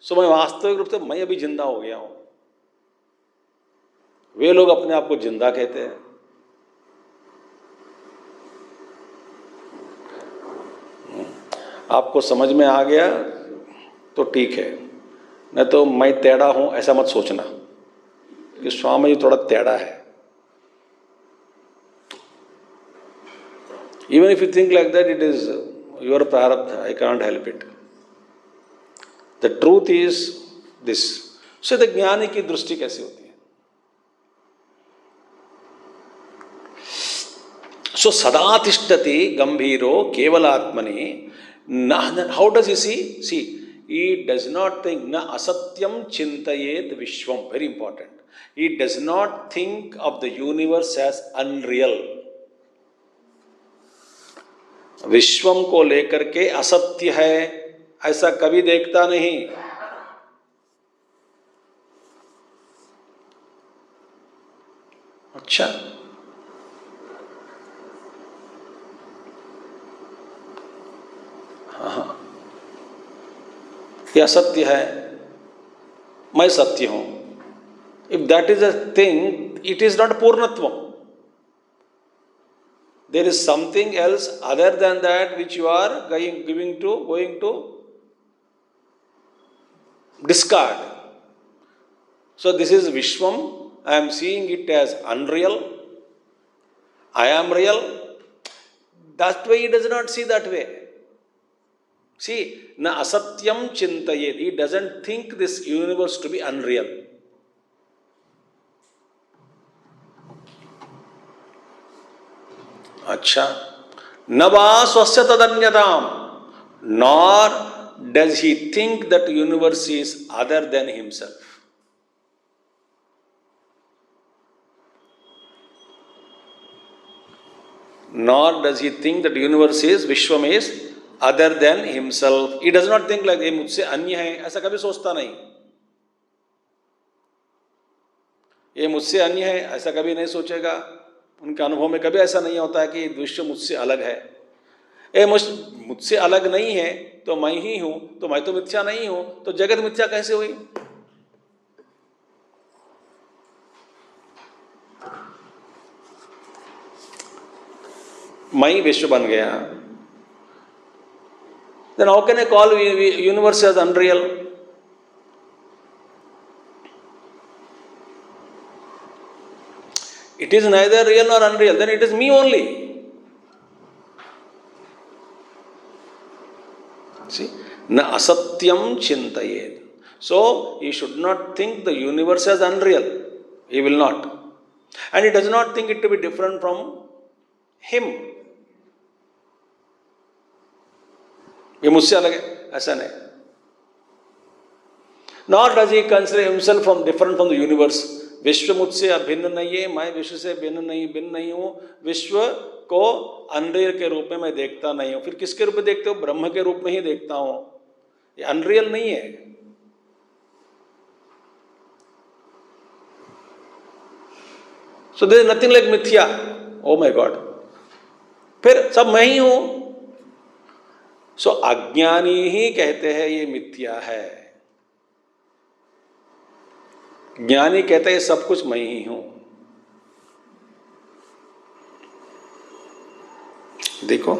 So मैं वास्तविक रूप से मैं अभी जिंदा हो गया हूँ. वे लोग अपने आप को जिंदा कहते हैं. आपको समझ में आ गया तो ठीक है, नहीं तो मैं टेढ़ा हूँ ऐसा मत सोचना कि स्वामी जी थोड़ा टेढ़ा है. Even if you think like that, it is your prarabdha. I can't help it. The truth is this. So the ज्ञानी की दृष्टि कैसे होती है? So सदा तिष्ठति गंभीरो केवलात्मनि. How does he see? See, he does not think na asatyam chintayet vishwam. Very important. He does not think of the universe as unreal. विश्वम को लेकर के असत्य है ऐसा कभी देखता नहीं. अच्छा, हाँ, ये असत्य है, मैं सत्य हूं. If that is a thing, it is not पूर्णत्वम. There is something else other than that which you are going to discard. So this is Vishwam. I am seeing it as unreal. I am real. That way he does not see that way. See, na asatyam chintayet. He doesn't think this universe to be unreal. अच्छा, न वा स्वस्य तदन्यताम. Nor does he think that universe is other than himself. Nor does he think that universe is, Vishwam is other than himself. He does not think like ये मुझसे अन्य है, ऐसा कभी सोचता नहीं. ये मुझसे अन्य है ऐसा कभी नहीं सोचेगा. उनके अनुभव में कभी ऐसा नहीं होता है कि विश्व मुझसे अलग है. ए मुझसे अलग नहीं है तो मैं ही हूं, तो मैं तो मिथ्या नहीं हूं, तो जगत मिथ्या कैसे हुई? मैं ही विश्व बन गया, then how can I call universe as unreal? It is neither real nor unreal, then it is me only. See, na asatyam chintayet. So he should not think the universe as unreal. He will not. And he does not think it to be different from him. ये मुझसे अलग है, ऐसा नहीं. Nor does he consider himself from different from the universe. विश्व मुझसे अभिन्न नहीं है, मैं विश्व से भिन्न नहीं हूं. विश्व को अनरियल के रूप में मैं देखता नहीं हूं. फिर किसके रूप में देखते हो? ब्रह्म के रूप में ही देखता हूं. ये अनरियल नहीं है. So there is nothing like मिथ्या. Oh my God. फिर सब मैं ही हूं. सो अज्ञानी ही कहते हैं ये मिथ्या है. ज्ञानी कहते हैं सब कुछ मैं ही हूं. देखो,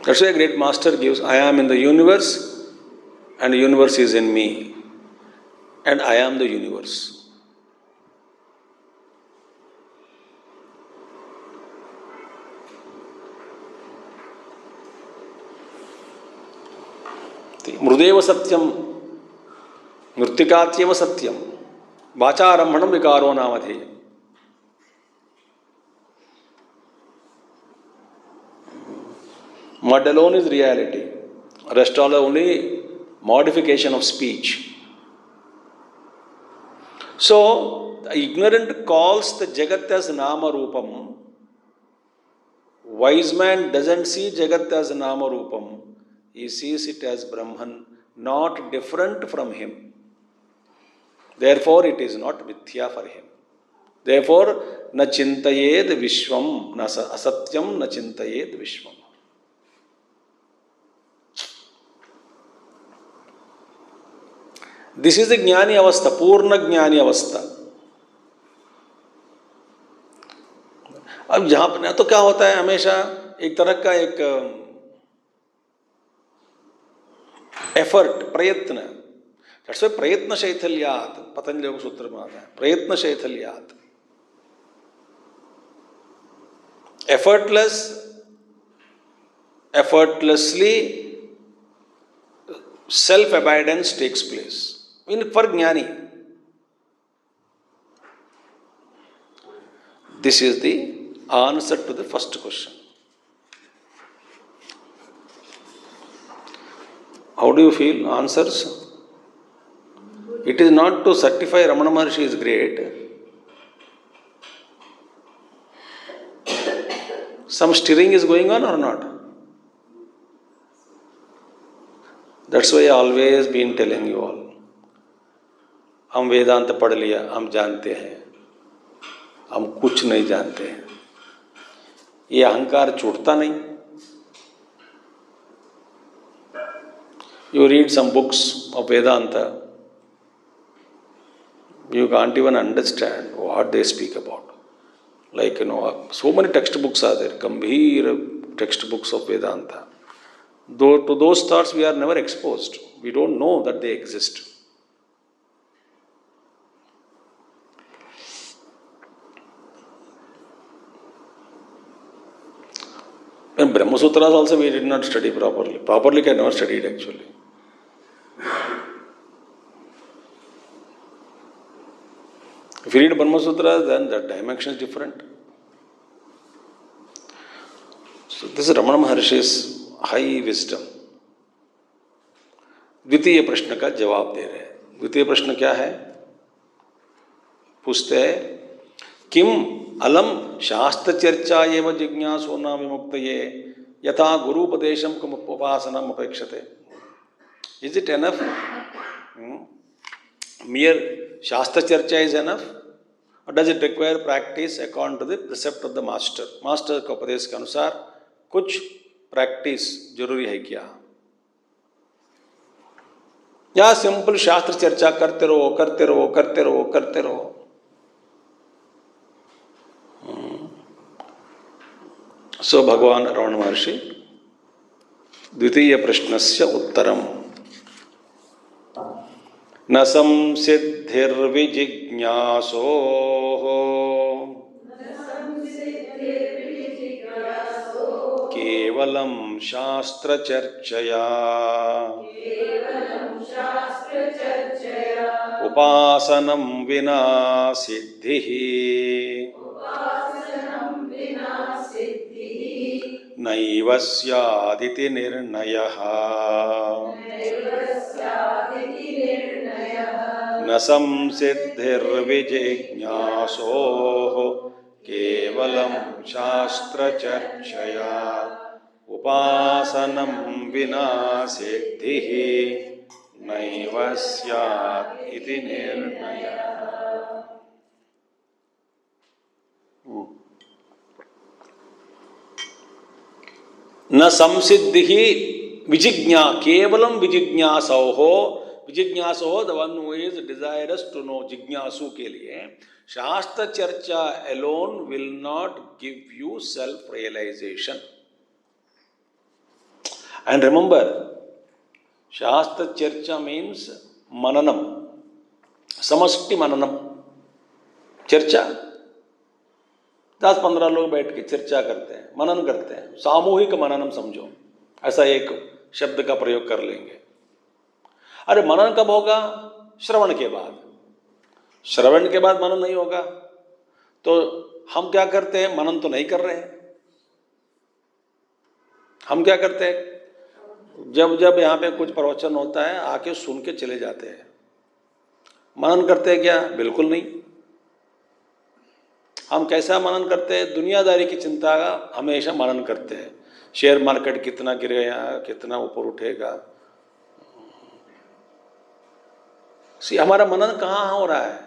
that's why a great master gives, I am in the universe and the universe is in me and I am the universe. मृदेव Satyam मृत्तिकात्येव Satyam वाचारम्भणं विकारो नामधेय. Mud alone is reality. Rest all are only modification of speech. So the ignorant calls the Jagat as Nama Rupam. Wise man doesn't see Jagat as Nama Rupam. He sees it as Brahman, not different from him. Therefore, it is not mithya for him. Therefore, na chintayed vishwam, na asatyam na chintayed vishwam. This is the ज्ञानी अवस्था, पूर्ण ज्ञानी अवस्था. अब यहां पर तो क्या होता है, हमेशा एक तरह का एक एफर्ट, प्रयत्न. दैट्स व्हाई प्रयत्न शैथल्यात्, पतंजलि योग सूत्र में आता है, प्रयत्न शैथल्यात्. effortlessly self abidance takes place for jnani. This is the answer to the first question. How do you feel? Answers? It is not to certify Ramana Maharshi is great. Some stirring is going on or not? That's why I always been telling you all. हम वेदांत पढ़ लिया, हम जानते हैं, हम कुछ नहीं जानते हैं. ये अहंकार छूटता नहीं. You read some books of Vedanta, you can't even understand what they speak about. Like, so many textbooks are there, Gambhir textbooks of Vedanta. Though to those thoughts we are never exposed. We don't know that they exist. In Brahma Sutras also we did not study properly. Properly I never studied actually. If you read Brahma Sutras, then the dimension is different. So this is Ramana Maharshi's high wisdom. द्वितीय प्रश्न का जवाब दे रहे हैं. द्वितीय प्रश्न क्या है? पूछते हैं, किम अलम शास्त्र चर्चा एव जिज्ञासुना विमुक्तये यथा गुरुपदेशम कम उपासनम अपेक्षते. Is it enough? Mere Shastra Charcha is enough? Or does it require practice according to the precept of the master? Master के उपदेश के अनुसार कुछ प्रैक्टिस जरूरी है क्या? या सिंपल शास्त्र चर्चा करते रहो करते रहो करते रहो करते रहो? सो भगवान रमण महर्षि द्वितीय प्रश्नस्य उत्तरम न संसिद्धिर्विजिज्ञासो केवलं शास्त्रचर्चया उपासनं विना सिद्धिः नैव स्यादिति निर्णयः न संसिद्धिर्विजिज्ञासोः केवलं शास्त्रचर्चया उपासनं विना सिद्धिः नैव स्यात् इति निर्णयः। न संसिद्धि विजिज्ञा केवलम विजिज्ञासो हो the one who is desirous to know. जिज्ञासु के लिए शास्त्र चर्चा alone will not give you self realization. And remember, शास्त्र चर्चा मीन्स मननम, समष्टि मननम। चर्चा 10-15 लोग बैठ के चर्चा करते हैं, मनन करते हैं, सामूहिक मननम समझो, ऐसा एक शब्द का प्रयोग कर लेंगे। अरे मनन कब होगा? श्रवण के बाद। श्रवण के बाद मनन नहीं होगा तो हम क्या करते हैं? मनन तो नहीं कर रहे हैं। हम क्या करते हैं? जब जब यहाँ पे कुछ प्रवचन होता है आके सुन के चले जाते हैं। मनन करते हैं क्या? बिल्कुल नहीं। हम कैसा मनन करते हैं? दुनियादारी की चिंता का हमेशा मनन करते हैं। शेयर मार्केट कितना गिरेगा, कितना ऊपर उठेगा। हमारा मनन कहाँ हो रहा है?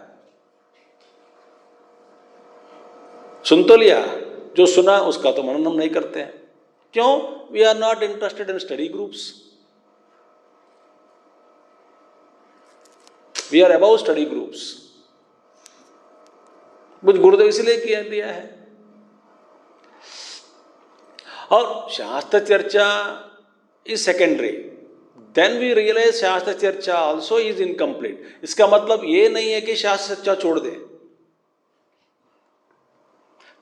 सुन तो लिया, जो सुना उसका तो मनन हम नहीं करते हैं। क्यों? We are not interested in study groups. We are about study groups. कुछ गुरुदेव इसलिए किया दिया है। और शास्त्र चर्चा is secondary, then we realize शास्त्र चर्चा ऑल्सो इज इनकम्प्लीट। इसका मतलब ये नहीं है कि शास्त्र चर्चा छोड़ दे।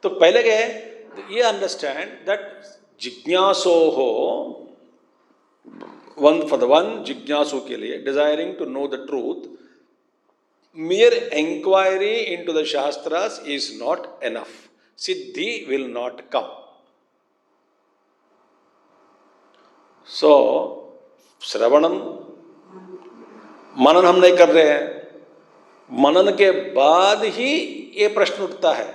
तो पहले क्या है? ये अंडरस्टैंड दैट जिज्ञासो हो, वन फॉर द वन, जिज्ञासु के लिए, desiring to know the truth, mere inquiry into the Shastras is not enough. Siddhi will not come. So, श्रवणम, मनन हम नहीं कर रहे हैं। मनन के बाद ही ये प्रश्न उठता है,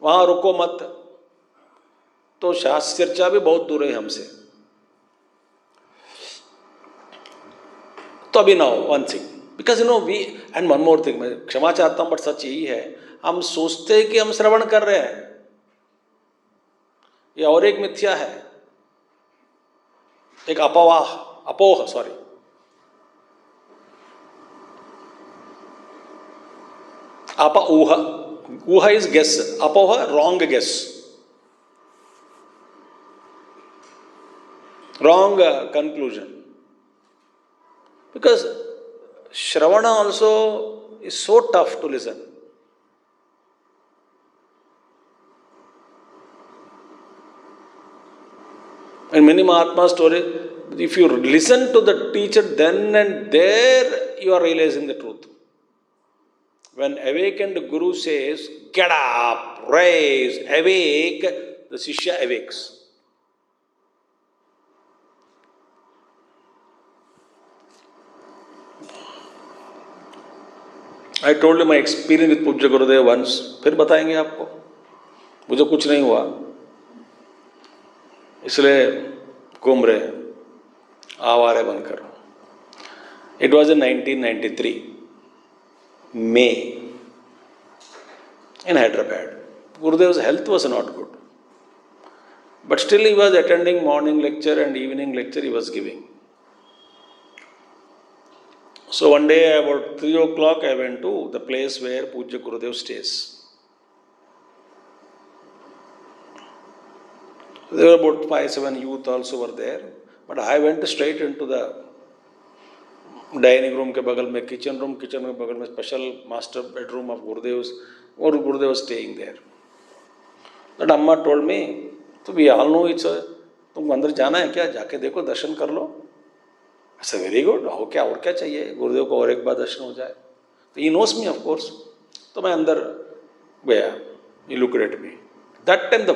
वहां रुको मत। तो शास्त्र चर्चा भी बहुत दूर है हमसे। तो अभी ना one thing, because you know we, and one more thing, मैं क्षमा चाहता हूं बट सच यही है, हम सोचते हैं कि हम श्रवण कर रहे हैं। ये और एक मिथ्या है, एक अपोह सॉरी। ऊह इज गेस, अपोह wrong guess, wrong conclusion. Because Shravana also is so tough to listen. In many Mahatma stories, if you listen to the teacher, then and there you are realizing the truth. When awakened Guru says, "Get up, rise, awake," the Shishya awakes. I told you my experience with पूज्य गुरुदेव once, फिर बताएंगे आपको। मुझे कुछ नहीं हुआ, इसलिए घूम रहे हैं। आवारे बनकर. It was in 1993, May, in Hyderabad. Gurudev's health was not good. But still he was attending morning lecture and evening lecture he was giving. So one day about 3 o'clock I went to the place where Pujya Gurudev stays. There were about 5-7 youth also were there. But I went straight into the dining room के बगल में kitchen room के बगल में special master bedroom of गुरुदेव्स और गुरुदेव staying there. That अम्मा told me तो we all know it's तुमको अंदर जाना है क्या, जाके देखो दर्शन कर लो. ऐसा वेरी गुड, हो क्या और क्या चाहिए, गुरुदेव को और एक बार दर्शन हो जाए. तो he knows me of course. तो मैं अंदर गया. He looked at me. That time the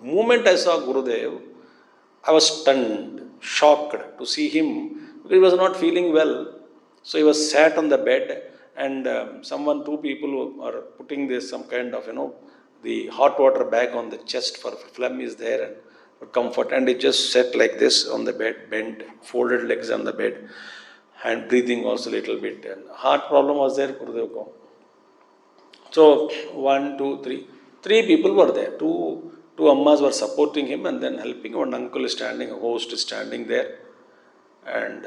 moment I saw Gurudev I was stunned, shocked to see him because he was not feeling well. So he was sat on the bed and two people are putting this some kind of, the hot water bag on the chest for phlegm is there and for comfort, and he just sat like this on the bed, bent, folded legs on the bed and breathing also a little bit, and heart problem was there Gurudev ko. So 1, 2, 3, 3 people were there. Two ammas were supporting him and then helping. One uncle is standing, a host is standing there, and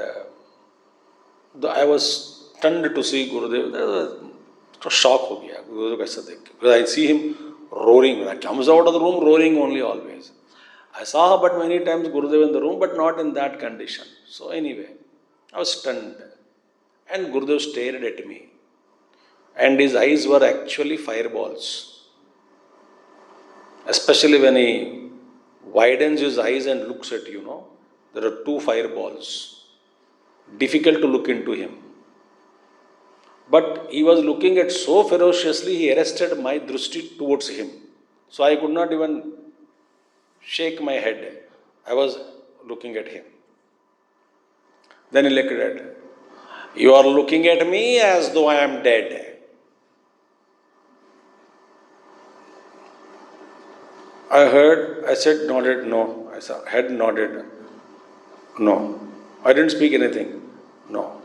I was stunned to see Gurudev. तो shock हो गया गुरुदेव कैसा देख के. Because I see him roaring. When I comes out of the room, roaring only always. I saw but many times Gurudev in the room, but not in that condition. So anyway, I was stunned, and Gurudev stared at me, and his eyes were actually fireballs. Especially when he widens his eyes and looks at you, there are 2 fireballs. Difficult to look into him. But he was looking at so ferociously, he arrested my drushti towards him. So I could not even shake my head. I was looking at him. Then he looked at, you are looking at me as though I am dead. I said, nodded, no. I saw, head nodded, no. I didn't speak anything, no.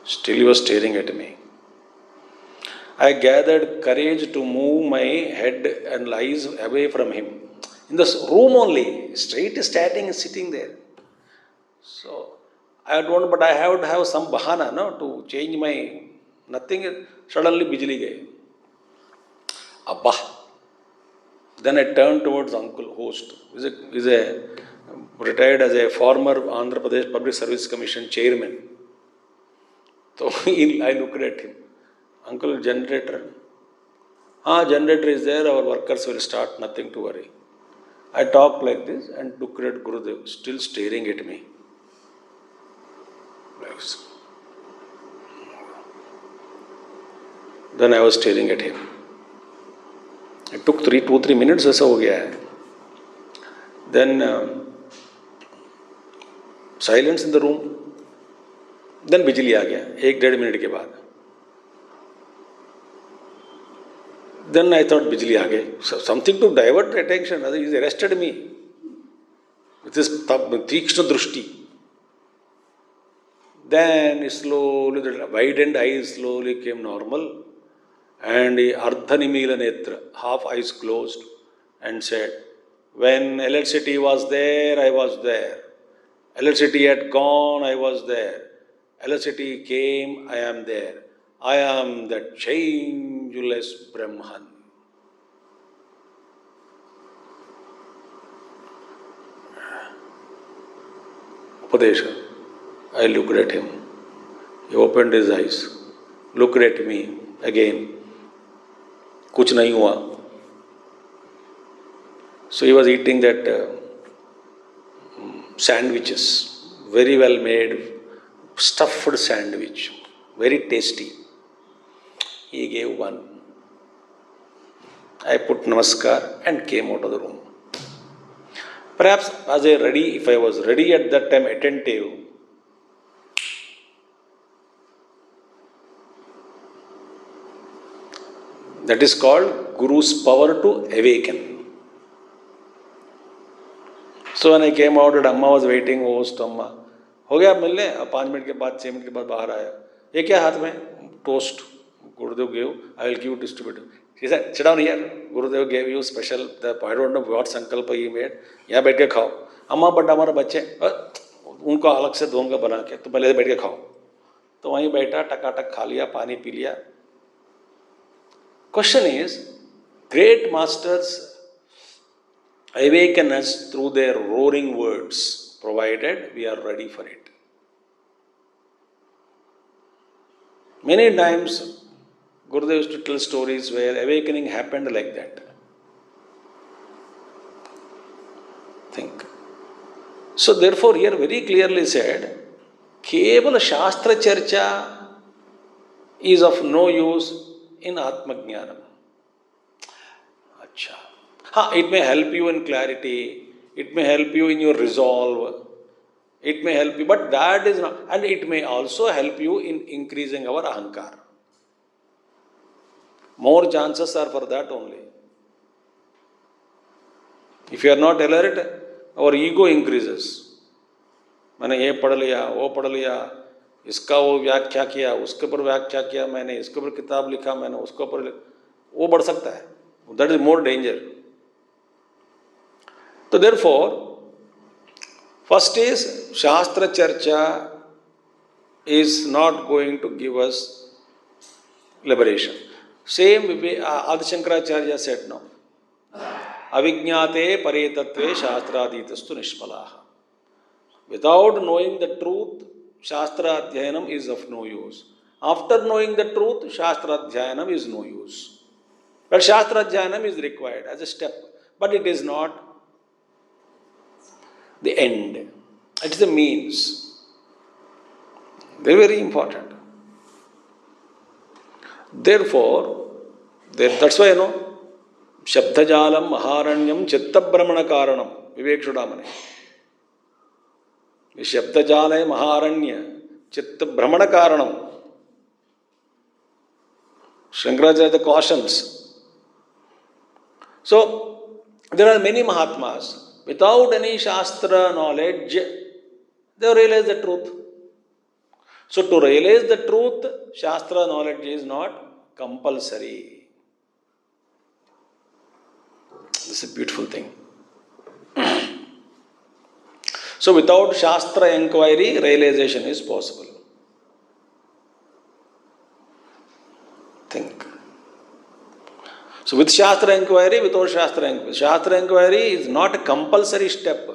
Still he was staring at me. I gathered courage to move my head and eyes away from him. In this room only, straight standing and sitting there. So, I don't know, but I have to have some bahana, to change my, nothing, suddenly bijli gayi. Abba. Then I turned towards uncle host. He's a retired as a former Andhra Pradesh Public Service Commission chairman. So I looked at him. Uncle, generator? Generator is there. Our workers will start. Nothing to worry. I talked like this and looked at Gurudev, still staring at me. Then I was staring at him. It took 2-3 minutes ऐसा हो गया है. Then silence in the room. Then बिजली आ गया 1-1.5 minute के बाद. Then I thought बिजली आ गई. Something to divert attention. He arrested me with his तीक्ष्ण दृष्टि. Then slowly the widened eyes slowly came normal. And Ardhanimila Netra, half eyes closed, and said, when electricity was there, I was there. Electricity had gone, I was there. Electricity came, I am there. I am the changeless Brahman. Upadesha. I looked at him. He opened his eyes, looked at me again. कुछ नहीं हुआ. So he was eating that sandwiches, very well made, stuffed sandwich, very tasty. He gave one. I put namaskar and came out of the room. Perhaps if I was ready at that time, attentive, that is called Guru's power to awaken. So So when I came out, that Amma was waiting, host Amma. हो गया आप मिलने, 5 minute के बाद 6 minute के बाद बाहर आया. ये क्या हाथ में? Toast. Gurudev gave. I will give distribute. He said, sit down here. Gurudev gave you special. I don't know what sankalpa he made. यहाँ बैठ के खाओ. अम्मा बट हमारे बच्चे उनको अलग से दोंगा बना के, तो पहले बैठ के खाओ. तो वहीं बैठा, टकाटक खा लिया, पानी पी लिया. Question is, great masters awaken us through their roaring words, provided we are ready for it. Many times, Gurudev used to tell stories where awakening happened like that. Think. So therefore, here very clearly said, Keval Shastra Charcha is of no use in Atmajnanam. Acha. It may help you in clarity, it may help you in your resolve, it may help you, but that is not, and it may also help you in increasing our ahankar. More chances are for that only. If you are not alert, our ego increases. मैंने ये पढ़ लिया, वो पढ़ लिया, इसका वो व्याख्या किया, उसके ऊपर व्याख्या किया मैंने, इसके ऊपर किताब लिखा मैंने, उसके ऊपर वो बढ़ सकता है. That is more danger. So therefore, first is Shastra Charcha is not going to give us liberation. Same way Adi Shankaracharya said now. Avijñāte paretatve shastradhitastu nishpalaha. Without knowing the truth, Shastra Adhyayanam is of no use. After knowing the truth, Shastra Adhyayanam is no use. But Shastra Adhyayanam is required as a step. But it is not the end. It is the means. Very, very important. Therefore, that's why, Shabdajalam Maharanyam Chitta Brahmana Karanam. Vivek Chudamani. Shabdajala Maharanya Chitta Brahmana Karanam. Shankaracharya cautions. So, there are many Mahatmas. Without any Shastra knowledge, they realize the truth. So, to realize the truth, Shastra knowledge is not compulsory. This is a beautiful thing. So, without Shastra inquiry, realization is possible. Think. So, with Shastra inquiry, without Shastra inquiry. Shastra inquiry is not a compulsory step.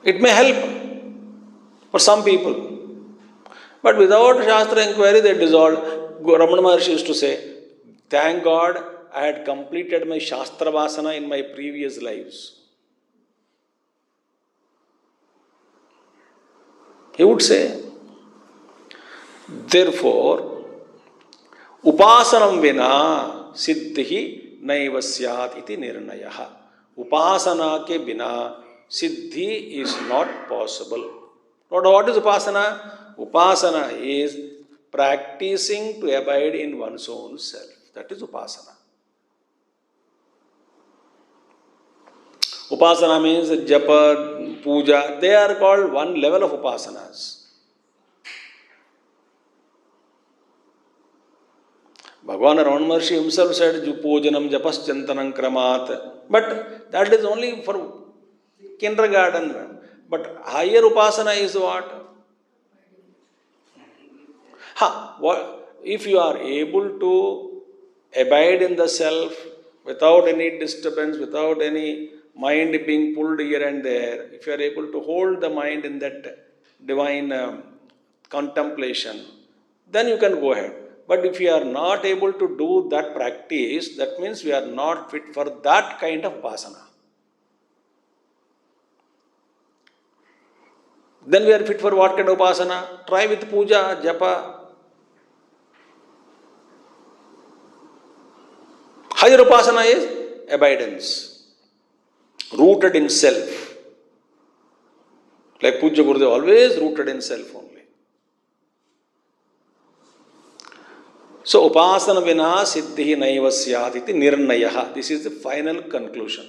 It may help for some people. But without Shastra inquiry, they dissolve. Ramana Maharshi used to say, thank God I had completed my Shastra Vasana in my previous lives. He would say, therefore, Upasanam vina siddhi naiva syat iti nirnayaha. Upasana ke bina siddhi is not possible. What is Upasana? Upasana is practicing to abide in one's own self. That is Upasana. Upasana means japa, puja. They are called one level of upasanas. Bhagavan Ramana Maharshi himself said, Pujanam japas chantanam kramat. But that is only for kindergarten. But higher upasana is what? If you are able to abide in the self without any disturbance, without any mind being pulled here and there, if you are able to hold the mind in that divine contemplation, then you can go ahead. But if you are not able to do that practice, that means we are not fit for that kind of upasana. Then we are fit for what kind of upasana? Try with puja, japa. Higher upasana is abidance, rooted in self. Like Pujya Gurudev, always rooted in self only. So upasana vina siddhi naiva syat iti nirnayah. This is the final conclusion.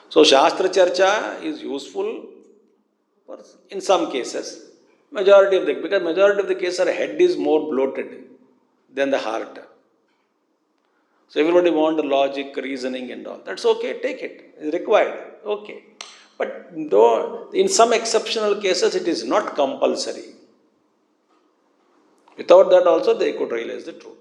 So Shastra Charcha is useful in some cases. Because majority of the cases our head is more bloated than the heart. So everybody wants logic, reasoning and all. That's okay, take it. It's required. Okay. But though in some exceptional cases it is not compulsory. Without that also they could realize the truth.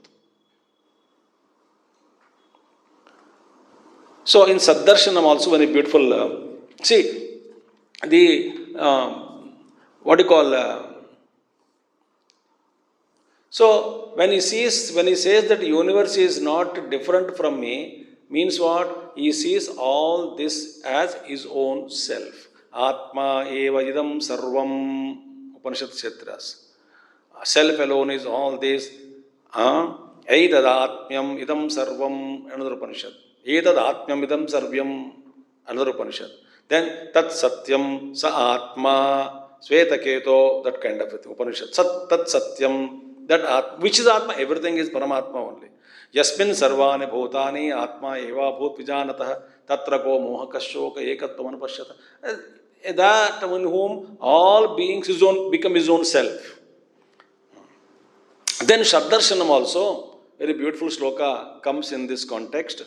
So in Saddarshanam also very beautiful, see, the, what do you call, so when he says that the universe is not different from me, means what? He sees all this as his own self. Atma eva idam sarvam, Upanishad Kshetras. Self alone is all this. Eitadatmyam idam sarvam, another Upanishad. Eitadatmyam idam sarvyam, another Upanishad. Then tat satyam sa atma, Svetaketo, that kind of Upanishad. Tat satyam. That which is Atma? Everything is Paramatma only. Yasmin sarvani bhutani Atma eva bhut vijanatah tatra ko moha kashoka ekatvam anupashyata. That in whom all beings become his own self. Then Shaddarshanam also, very beautiful shloka comes in this context.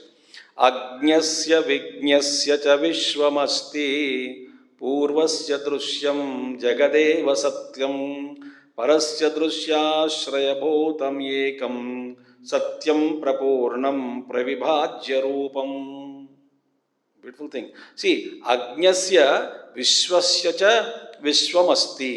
Agnyasya vignasya cha vishwamasti purvasya drishyam jagadeva satyam Parasya drushya bhutam ekam satyam prapurnam pravibhajya roopam. Beautiful thing. See, Agnyasya vishwasya cha vishwamasti.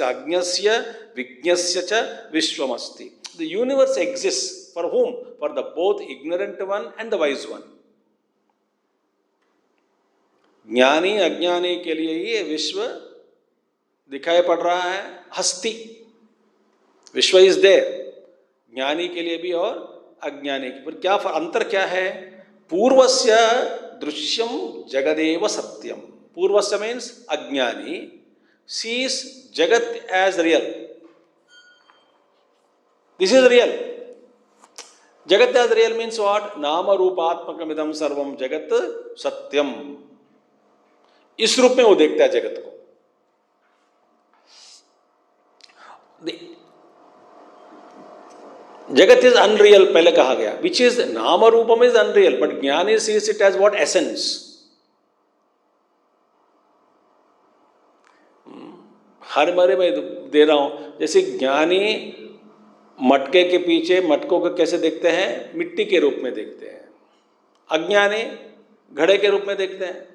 Agnyasya vignasya cha vishwamasti. The universe exists for whom? For the both ignorant one and the wise one. ज्ञानी अज्ञानी के लिए ही विश्व दिखाई पड़ रहा है. हस्ती, विश्व इज देयर, ज्ञानी के लिए भी और अज्ञानी के. पर क्या अंतर क्या है? पूर्वस्य दृश्यम जगदेव सत्यम. पूर्वस्य मीन्स अज्ञानी sees जगत as real. This is real. जगत as real means what? नाम रूपात्मकम इदम सर्वम जगत सत्यम. इस रूप में वो देखता है जगत को. जगत इज अनरियल पहले कहा गया, विच इज नाम रूपम इज अनरियल, बट ज्ञानी sees it as what? Essence. हर बारे में दे रहा हूं. जैसे ज्ञानी मटके के पीछे मटकों को कैसे देखते हैं? मिट्टी के रूप में देखते हैं. अज्ञानी घड़े के रूप में देखते हैं.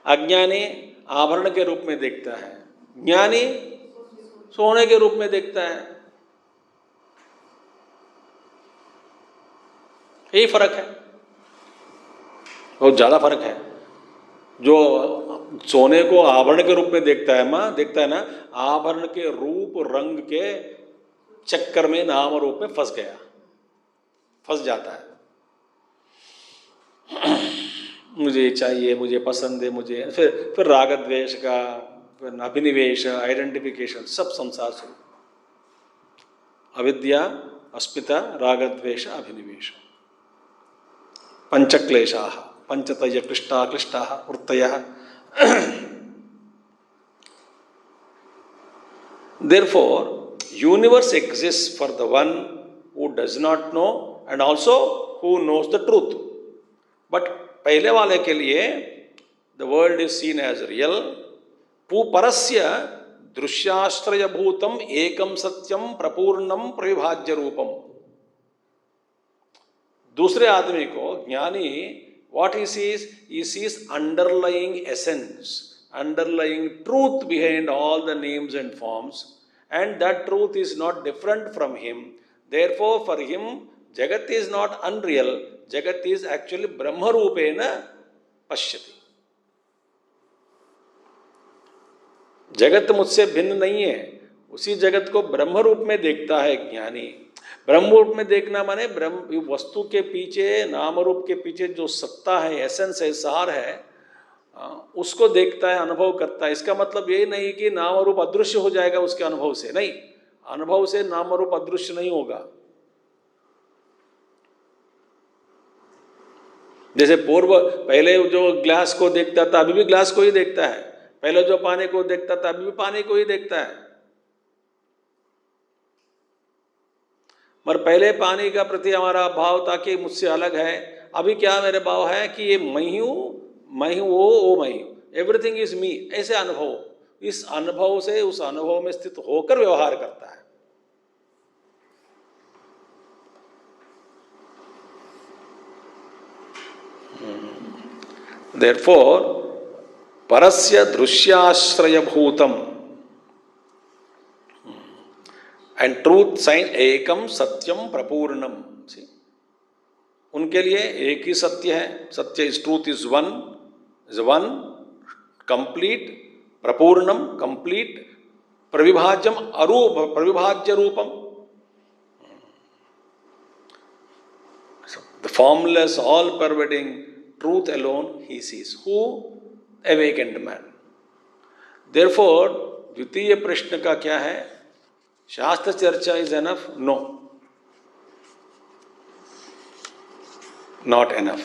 अज्ञानी आभरण के रूप में देखता है. ज्ञानी सोने के रूप में देखता है. यही फर्क है, बहुत ज्यादा फर्क है. जो सोने को आभरण के रूप में देखता है ना, आभरण के रूप रंग के चक्कर में नाम रूप में फंस जाता है. मुझे चाहिए, मुझे पसंद है, मुझे फिर राग द्वेष का, फिर अभिनिवेश, आइडेंटिफिकेशन, सब संसार से. अविद्या, अस्मिता, राग द्वेष, अभिनिवेश, पंचक्लेशाः, पंचतय क्लिष्टाः वृत्तयः. Therefore, universe exists for the one who does not know and also who knows the truth. But पहले वाले के लिए the world is seen as real. परस्य दृश्याश्रय भूतम एकम सत्यम प्रपूर्णम प्रविभाज्य रूपम. दूसरे आदमी को, ज्ञानी, what he sees underlying essence, underlying truth behind all the names and forms, and that truth is not different from him. Therefore, for him, Jagat is not unreal, Jagat is actually Brahma Rupena Pashyati. जगत मुझसे भिन्न नहीं है, उसी जगत को ब्रह्म रूप में देखता है ज्ञानी. ब्रह्म रूप में देखना माने ब्रह्म वस्तु के पीछे, नाम रूप के पीछे जो सत्ता है, एसेंस है, सार है, उसको देखता है, अनुभव करता है. इसका मतलब ये नहीं कि नाम रूप अदृश्य हो जाएगा उसके अनुभव से, नहीं. अनुभव से नाम रूप अदृश्य नहीं होगा। जैसे पूर्व पहले जो ग्लास को देखता था अभी भी ग्लास को ही देखता है, पहले जो पानी को देखता था अभी भी पानी को ही देखता है। मगर पहले पानी का प्रति हमारा भाव था कि मुझसे अलग है, अभी क्या मेरे भाव है कि ये मैं हूं वो मैं हूं, एवरीथिंग इज मी। ऐसे अनुभव, इस अनुभव से उस अनुभव में स्थित होकर व्यवहार करता है। Therefore, परस्य दृश्याश्रयभूतम एंड ट्रूथ साइन एकम सत्यम प्रपूर्णम। उनके लिए एक ही सत्य है, सत्य is truth is one complete, प्रपूर्णम कंप्लीट, प्रविभाज्यम अरूप प्रविभाज्य रूपम, the formless all pervading truth alone he sees, who awakened man. Therefore द्वितीय प्रश्न का क्या है, शास्त्र चर्चा is enough? No, not enough.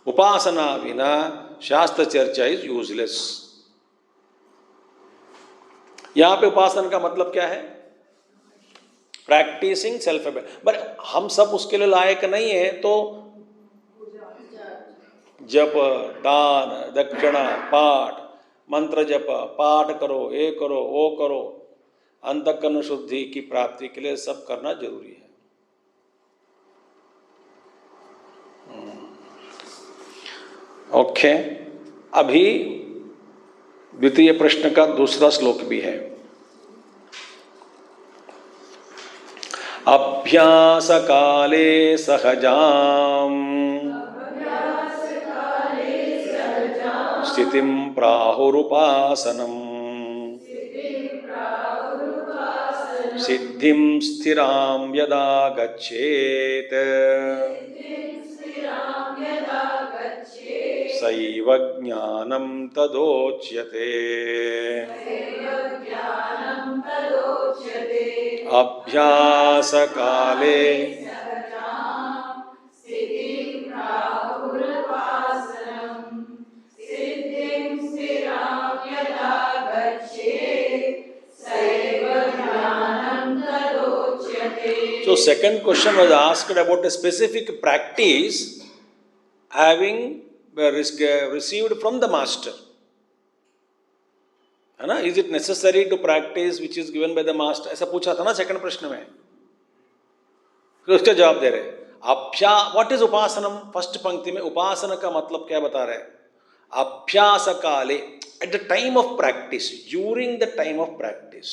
उपासना बिना शास्त्र चर्चा इज यूजलेस। यहां पे उपासना का मतलब क्या है? Practising self aware. बट हम सब उसके लिए लायक नहीं है, तो जप, दान, दक्षिणा, पाठ, मंत्र जप, पाठ करो, ये करो, वो करो, अंतःकरण शुद्धि की प्राप्ति के लिए सब करना जरूरी है। ओके, अभी द्वितीय प्रश्न का दूसरा श्लोक भी है। अभ्यास काले सहजाम स्थितिं प्राहुरुपासनम् सिद्धिं स्थिरां यदा गच्छेत् सैव ज्ञानं तदोच्यते। अभ्यास काले So second question was asked about a specific practice having received from the master, है ना? Is it necessary to practice which is given by the master? ऐसा पूछा था ना सेकंड प्रश्न में, तो उसका जवाब दे रहे। What is उपासनम? फर्स्ट पंक्ति में उपासना का मतलब क्या बता रहे? अभ्यास काले, at the time of practice, during the time of practice,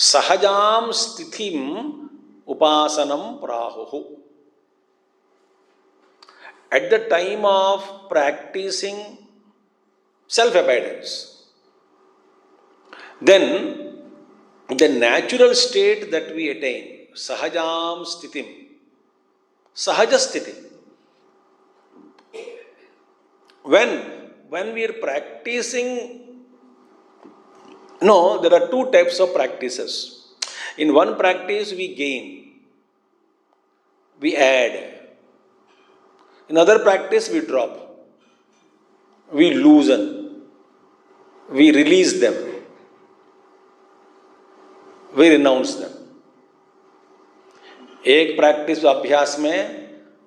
सहजाम स्थितिम उपासनम प्राहुः। At the time of practicing self-abidance, then the natural state that we attain, sahajam sthitim, sahaja sthiti. When we are practicing, there are two types of practices. In one practice we gain, we add. In other practice we drop, we loosen, we release them, we renounce them. एक practice अभ्यास में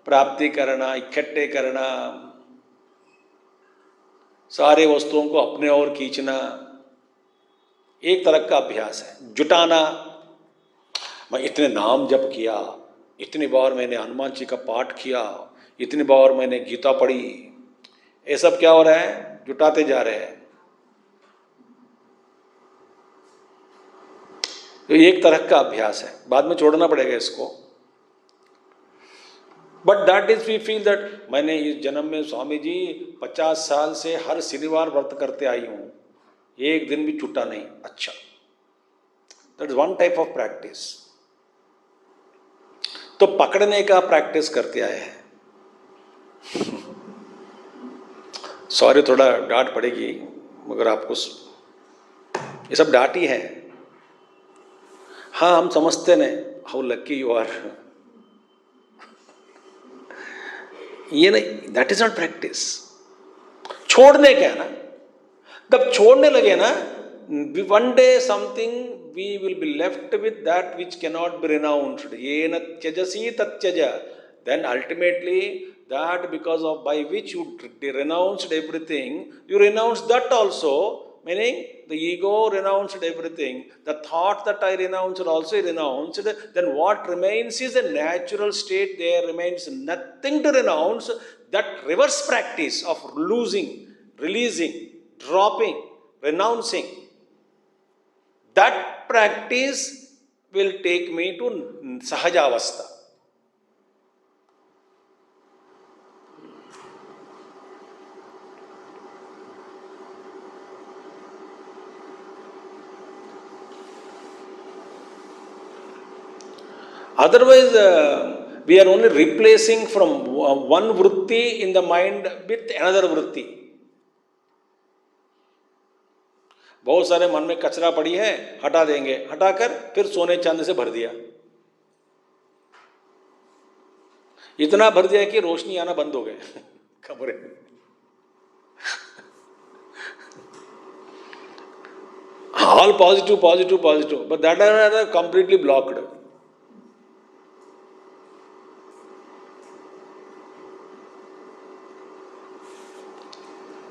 प्राप्ति करना, इकट्ठे करना, सारे वस्तुओं को अपने ओर खींचना, एक तरह का अभ्यास है। जुटाना, मैं इतने नाम जप किया, इतनी बार मैंने हनुमान जी का पाठ किया, इतनी बार मैंने गीता पढ़ी, ये सब क्या हो रहा है? जुटाते जा रहे हैं। तो एक तरह का अभ्यास है, बाद में छोड़ना पड़ेगा इसको। But that is we feel that मैंने इस जन्म में स्वामी जी 50 साल से हर शनिवार व्रत करते आई हूं, एक दिन भी छूटा नहीं। अच्छा, that is one type of practice. तो पकड़ने का प्रैक्टिस करते आए हैं। सॉरी, थोड़ा डांट पड़ेगी, मगर आपको ये सब डांट ही है। हाँ हम समझते नहीं, हाउ लकी यू आर, ये नहीं, दैट इज नॉट प्रैक्टिस। छोड़ने क्या ना, जब छोड़ने लगे ना, one day something we will be left with that which cannot be renounced, ये न त्यजसी तत्यज, then ultimately that because of by which you renounced everything, you renounced that also, meaning the ego renounced everything, the thought that I renounced also renounced, then what remains is a natural state, there remains nothing to renounce. That reverse practice of losing, releasing, dropping, renouncing, that practice will take me to sahajavastha. Otherwise, we are only replacing from one vritti in the mind with another vritti. बहुत सारे मन में कचरा पड़ी है, हटा देंगे, हटाकर फिर सोने चांदी से भर दिया, इतना भर दिया कि रोशनी आना बंद हो गए कमरे में। All positive, positive, positive, but that are completely blocked.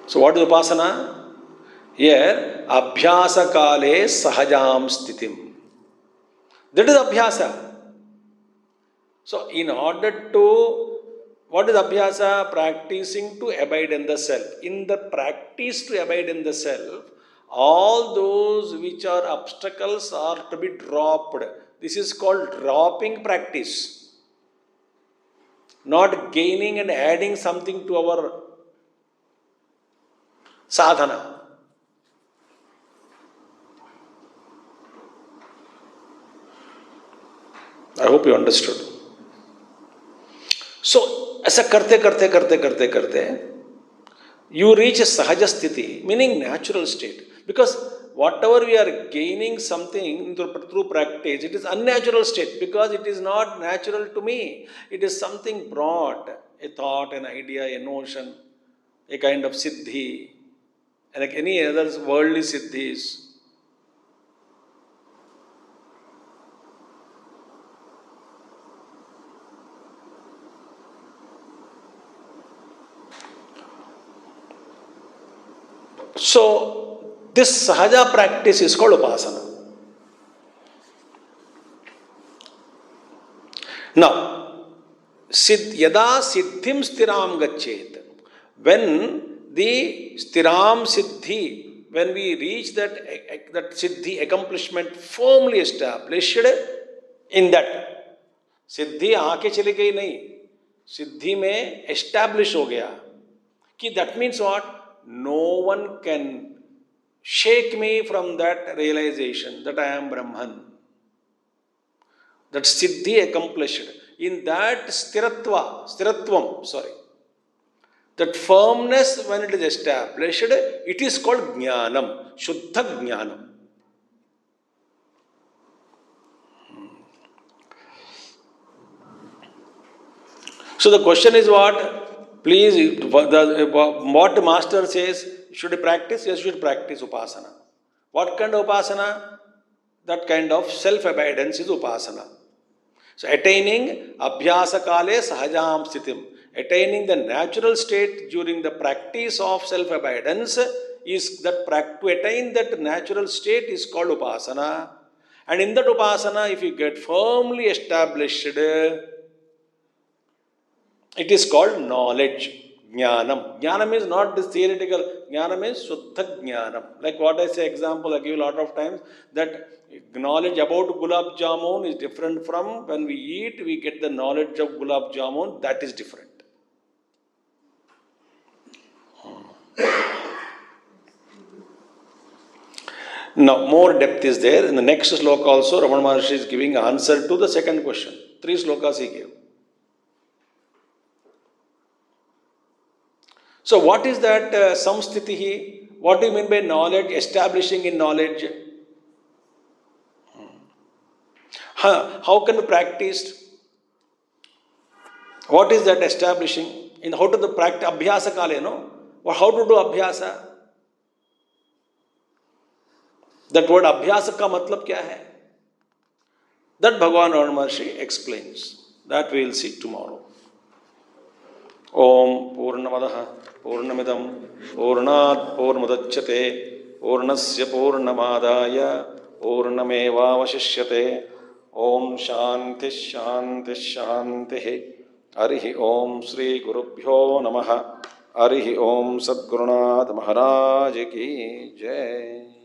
So what is upasana? Here, abhyasa kale sahajam sthitim. That is abhyasa. So in order to, what is abhyasa? Practicing to abide in the self. In the practice to abide in the self, all those which are obstacles are to be dropped. This is called dropping practice. Not gaining and adding something to our sadhana. I hope you understood. So, ऐसा करते करते करते करते करते you reach a sahaja sthiti, meaning natural state. Because whatever we are gaining something through practice, it is unnatural state because it is not natural to me. It is something brought, a thought, an idea, a notion, a kind of siddhi, like any other worldly siddhis. So, this sahaja practice is called upasana. Now, yada siddhim stiram gachet, when the stiram siddhi, when we reach that siddhi accomplishment firmly established, in that siddhi आके चली गई नहीं, सिद्धि में establish हो गया कि that means what? No one can shake me from that realization that I am Brahman. That siddhi accomplished. In that stiratvam, that firmness when it is established, it is called jnanam, shuddha jnanam. So the question is what? Please, what master says, should you practice? Yes, you should practice upasana. What kind of upasana? That kind of self-abidance is upasana. So attaining abhyasa kale sahajam sthitim, attaining the natural state during the practice of self-abidance is that to attain that natural state is called upasana. And in that upasana, if you get firmly established, it is called knowledge, jnanam. Jnanam is not this theoretical, jnanam is shuddha jnanam. Like what I say example, I give a lot of times, that knowledge about gulab jamun is different from when we eat, we get the knowledge of gulab jamun, that is different. Now, more depth is there. In the next sloka also, Ramana Maharshi is giving answer to the second question. 3 slokas he gave. So, what is that samsthiti? What do you mean by knowledge, establishing in knowledge? How can be practiced? What is that establishing? In how to the practice abhyasa kale, no? Or how to do abhyasa? That word abhyasa ka matlab kya hai? That Bhagavan Ramana Maharshi explains. That we will see tomorrow. Om Purnamadaha Purnamidam Purnat Purnamudachyate Purnasya Purnamadaya Purnamevavashishyate. Om Shanti Shanti Shanti. Harihi Om Shri Gurubhyo Namaha. Harihi Om Sadgurunath Maharaj Ki Jai.